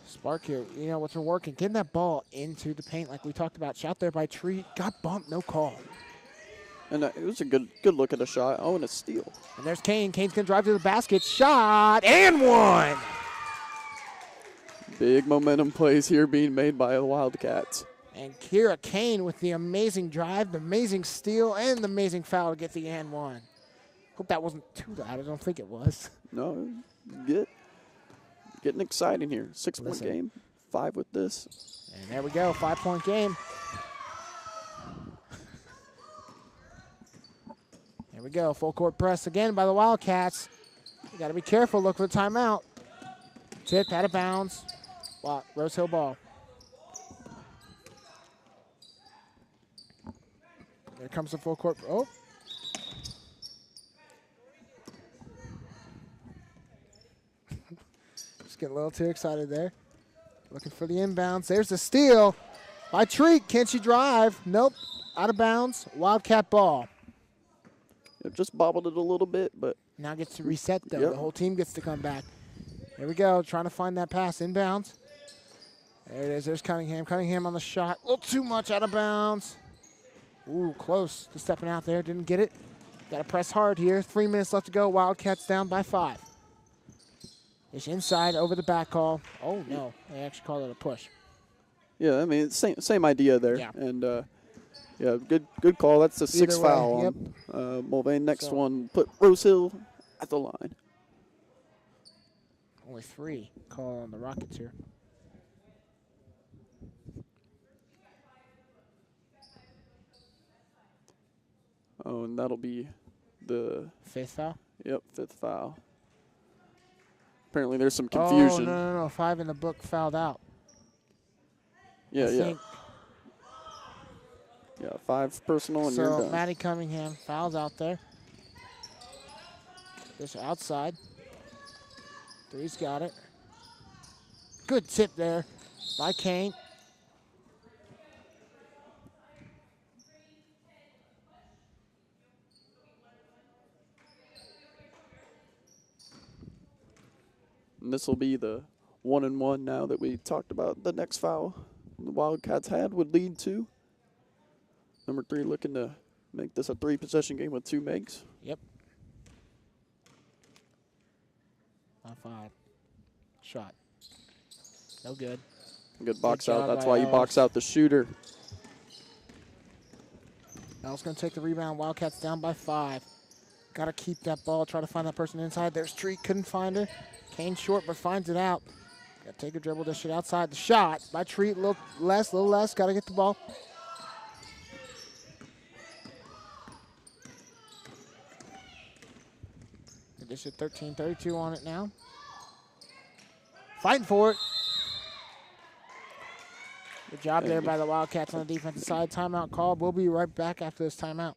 Spark here. You know what's been working? Getting that ball into the paint like we talked about. Shot there by Treat. Got bumped, no call. And it was a good look at a shot. Oh, and a steal. And there's Kane. Kane's going to drive to the basket. Shot and one. Big momentum plays here being made by the Wildcats. And Kira Kane with the amazing drive, the amazing steal, and the amazing foul to get the and one. Hope that wasn't too loud. I don't think it was. No, getting exciting here. 6-point game, 5 with this. And there we go, 5-point game. There we go, full court press again by the Wildcats. You got to be careful. Look for the timeout. Tip out of bounds. Wow, Rose Hill ball. There comes the full court. Oh. Just getting a little too excited there. Looking for the inbounds. There's the steal by Treat. Can she drive? Nope. Out of bounds. Wildcat ball. It just bobbled it a little bit, but Now gets to reset, though. Yep. The whole team gets to come back. Here we go. Trying to find that pass. Inbounds. There it is. There's Cunningham. Cunningham on the shot. A little too much out of bounds. Ooh, close to stepping out there. Didn't get it. Got to press hard here. 3 minutes left to go. Wildcats down by 5. It's inside over the back call. Oh, no. They actually called it a push. yeah, I mean, it's same idea there. Yeah. And yeah, good call. That's the 6th Either way, foul yep. on Mulvane. Next So- one, put Rose Hill at the line. Only 3 call on the Rockets here. Oh, and that'll be the 5th foul? 5th foul. Apparently, there's some confusion. Oh, no. 5 in the book fouled out. Yeah, I yeah, think. yeah. 5 personal, and you're So done. Maddie Cunningham fouls out there. This outside. 3's got it. Good tip there by Kane. And this will be the 1-and-1 now that we talked about. The next foul the Wildcats had would lead to number 3 looking to make this a 3-possession game with 2 makes. Yep. On 5. Shot. No good. Good box Good out. job That's by why you box out the shooter. Al's going to take the rebound. Wildcats down by 5. Got to keep that ball. Try to find that person inside. There's Treat. Couldn't find her. Kane short, but finds it out. Got to take a dribble, dish it outside. The shot by Treat. A little less. Got to get the ball. Dish it 13-32 on it now. Fighting for it. Good job there by the Wildcats on the defensive side. Timeout called. We'll be right back after this timeout.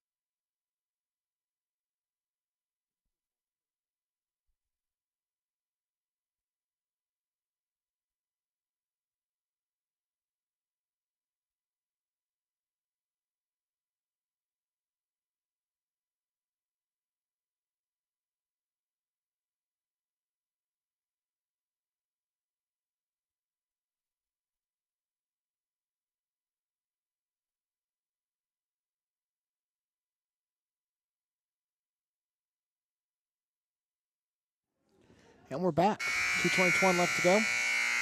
And we're back. 2:21 left to go.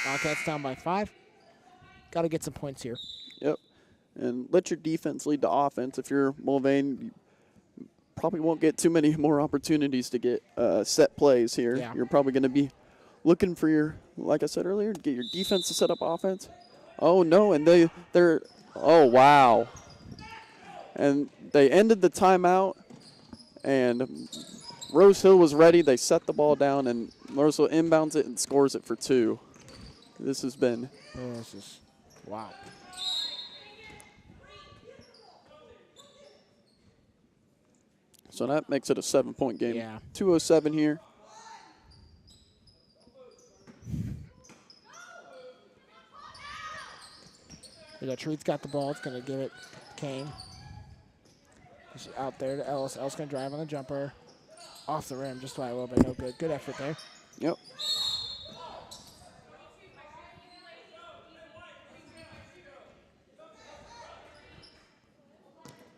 Wildcats down by 5. Got to get some points here. Yep. And let your defense lead the offense. If you're Mulvane, you probably won't get too many more opportunities to get set plays here. Yeah. You're probably going to be looking for your, like I said earlier, get your defense to set up offense. Oh, no, and they're, oh, wow. And they ended the timeout, and Rose Hill was ready. They set the ball down, and Rose Hill inbounds it and scores it for 2. This has been. Oh, this is, wow. So that makes it a 7-point game. Yeah. 2:07 here. We got Treat's got the ball. It's going to give it to Kane. He's out there to Ellis. Ellis going to drive on the jumper. Off the rim, just by a little bit. No good. Good effort there. Yep.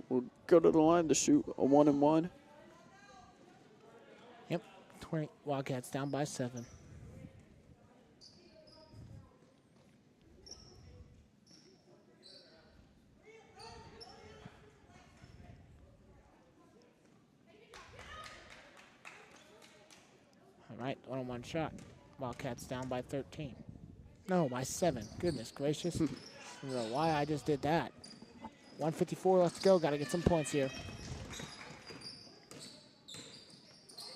We'll go to the line to shoot a 1-and-1. Yep. 20 Wildcats down by 7. All right, 1-on-1 shot. Wildcats down by 13. No, by 7. Goodness gracious. I don't know why I just did that. 1:54 left to go. Got to get some points here.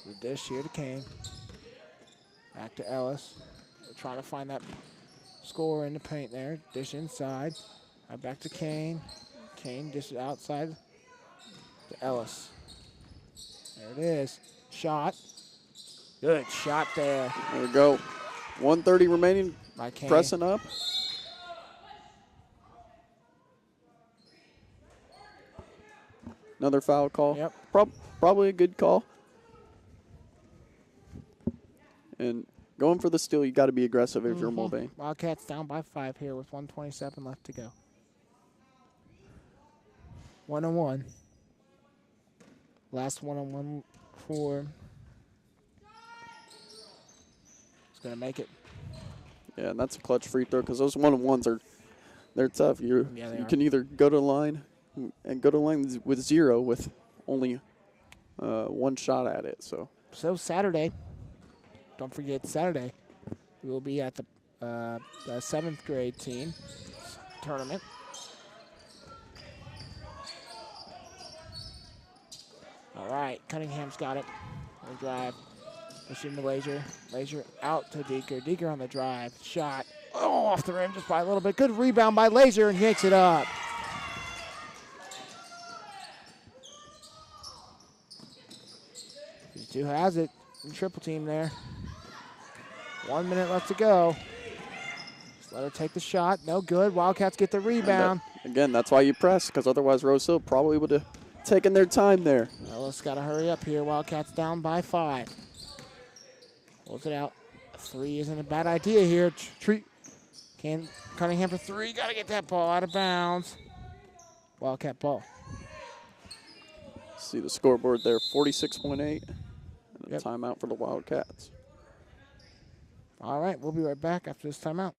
The dish here to Kane. Back to Ellis. They're trying to find that score in the paint there. Dish inside. Right back to Kane. Kane dishes outside to Ellis. There it is. Shot. Good shot there. There we go. 1:30 remaining. By Kane. Pressing up. Another foul call. Yep. Probably a good call. And going for the steal, you got to be aggressive if you're Mulvane. Wildcats down by 5 here with 1:27 left to go. 1-on-1. Last 1-on-1 for. He's going to make it. Yeah, and that's a clutch free throw because those 1-on-1s they're tough. You can either go to the line and go to the line with 0 with only 1 shot at it. So Saturday, don't forget Saturday, we will be at the 7th grade team tournament. All right, Cunningham's got it. On the drive. Pushing to Lazier. Lazier out to Deeker. Deeker on the drive. Shot. Oh, off the rim just by a little bit. Good rebound by Lazier and yanks it up. These two has it. Triple team there. 1 minute left to go. Just let her take the shot. No good. Wildcats get the rebound. Again, that's why you press, because otherwise Rose Hill probably would have taken their time there. Ellis got to hurry up here. Wildcats down by 5. Pulls it out. 3 isn't a bad idea here. Cunningham for 3. Got to get that ball out of bounds. Wildcat ball. See the scoreboard there, 46.8. And a Yep. timeout for the Wildcats. All right, we'll be right back after this timeout.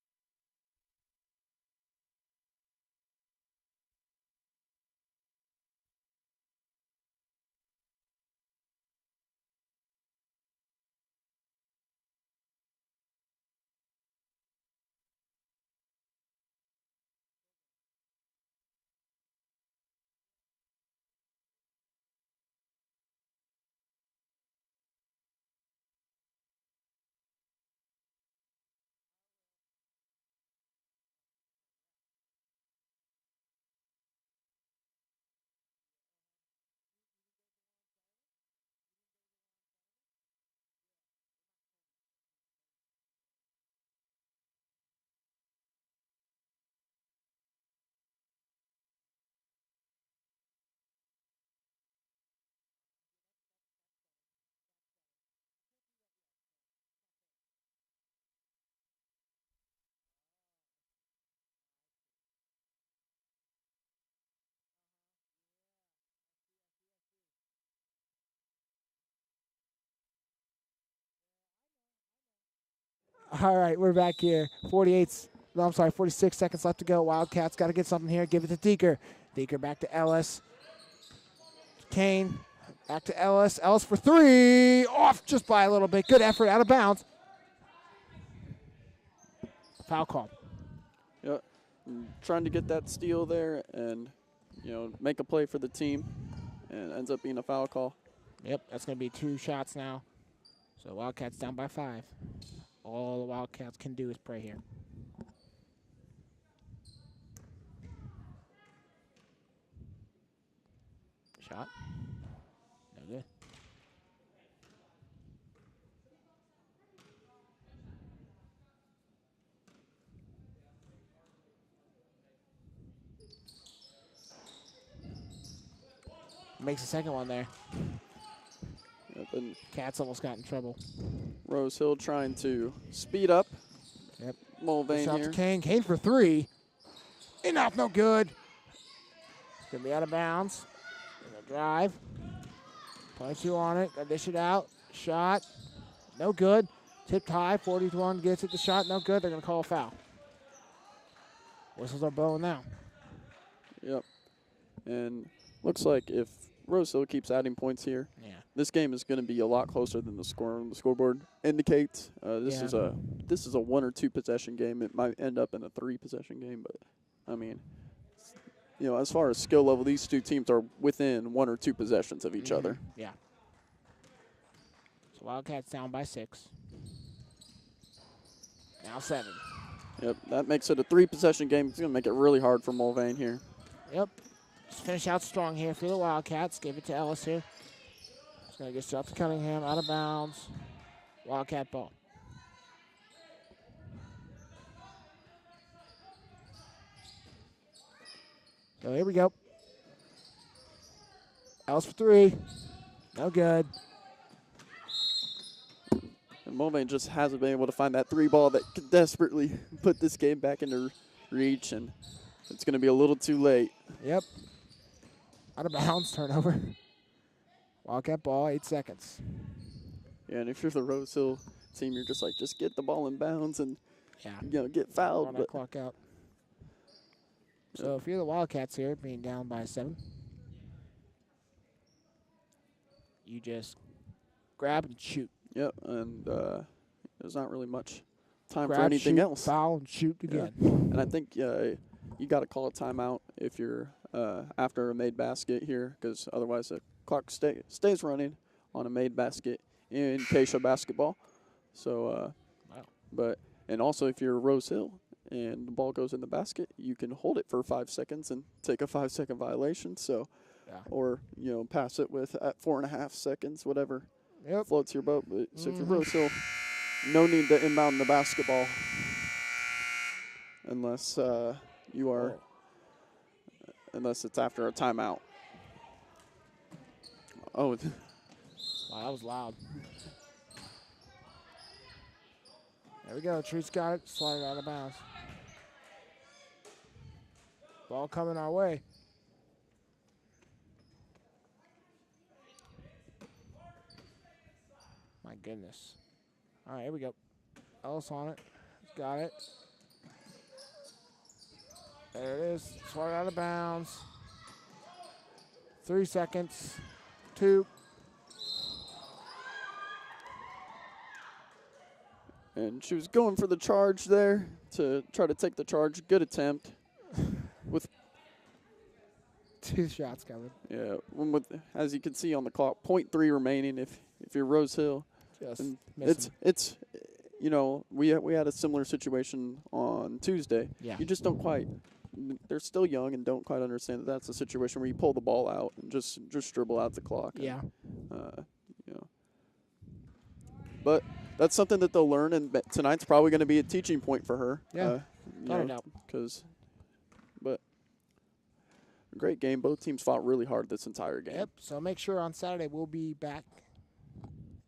All right, we're back here. 46 seconds left to go. Wildcats got to get something here. Give it to Deeker. Deeker back to Ellis. Kane back to Ellis. Ellis for three. Off just by a little bit. Good effort. Out of bounds. Foul call. Yep. Trying to get that steal there and, make a play for the team. And it ends up being a foul call. Yep, that's going to be 2 shots now. So Wildcats down by 5. All the Wildcats can do is pray here. Shot. No good. Makes the second one there. Yep, and Cats almost got in trouble. Rose Hill trying to speed up. Yep. Mulvane Shot here. to Kane. Kane for 3. Enough, no good. Gonna be out of bounds. Gonna drive. Punch you on it. Gotta dish it out. Shot. No good. Tipped high. 41 gets it. The shot. No good. They're gonna call a foul. Whistles are blowing now. Yep. And looks like if Rose Hill keeps adding points here, this game is going to be a lot closer than the score on the scoreboard indicates. This is a 1 or 2 possession game. It might end up in a 3 possession game, but I mean, as far as skill level, these 2 teams are within 1 or 2 possessions of each other. Yeah. So Wildcats down by 6. Now 7. Yep, that makes it a 3 possession game. It's going to make it really hard for Mulvane here. Yep. Just finish out strong here for the Wildcats. Give it to Ellis here. Just going to get shot to Cunningham. Out of bounds. Wildcat ball. So here we go. Ellis for 3. No good. And Mulvane just hasn't been able to find that 3 ball that could desperately put this game back into reach, and it's going to be a little too late. Yep. Out of bounds, turnover. Wildcat ball, 8 seconds. Yeah, and if you're the Rose Hill team, you're just like, just get the ball in bounds and get fouled. Run that clock out. So if you're the Wildcats here, being down by 7, you just grab and shoot. Yep, and there's not really much time Grab, for anything shoot, else. Foul and shoot again. And I think you got to call a timeout if you're after a made basket here, because otherwise the clock stays running on a made basket in Keisha basketball. So, and also if you're Rose Hill and the ball goes in the basket, you can hold it for 5 seconds and take a 5-second violation. So, or pass it with at 4.5 seconds, whatever floats your boat. But so if you're Rose Hill, no need to inbound the basketball unless you are. Unless it's after a timeout. Oh. Wow, that was loud. There we go. Trees got it. Slide it out of bounds. Ball coming our way. My goodness. All right, here we go. Ellis on it. Got it. There it is. Swat out of bounds. 3 seconds. 2. And she was going for the charge there to try to take the charge. Good attempt. With 2 shots coming. Yeah, as you can see on the clock, 0.3 remaining. If you're Rose Hill, it's we had a similar situation on Tuesday. Yeah. You just don't quite. They're still young and don't quite understand that that's a situation where you pull the ball out and just dribble out the clock. Yeah. But that's something that they'll learn, and tonight's probably going to be a teaching point for her. Yeah. But great game. Both teams fought really hard this entire game. Yep. So make sure on Saturday we'll be back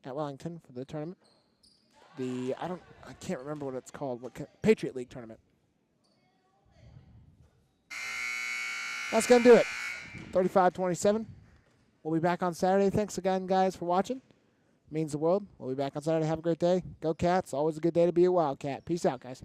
at Wellington for the tournament. I can't remember what it's called. Patriot League tournament. That's going to do it. 35-27. We'll be back on Saturday. Thanks again, guys, for watching. Means the world. We'll be back on Saturday. Have a great day. Go Cats. Always a good day to be a Wildcat. Peace out, guys.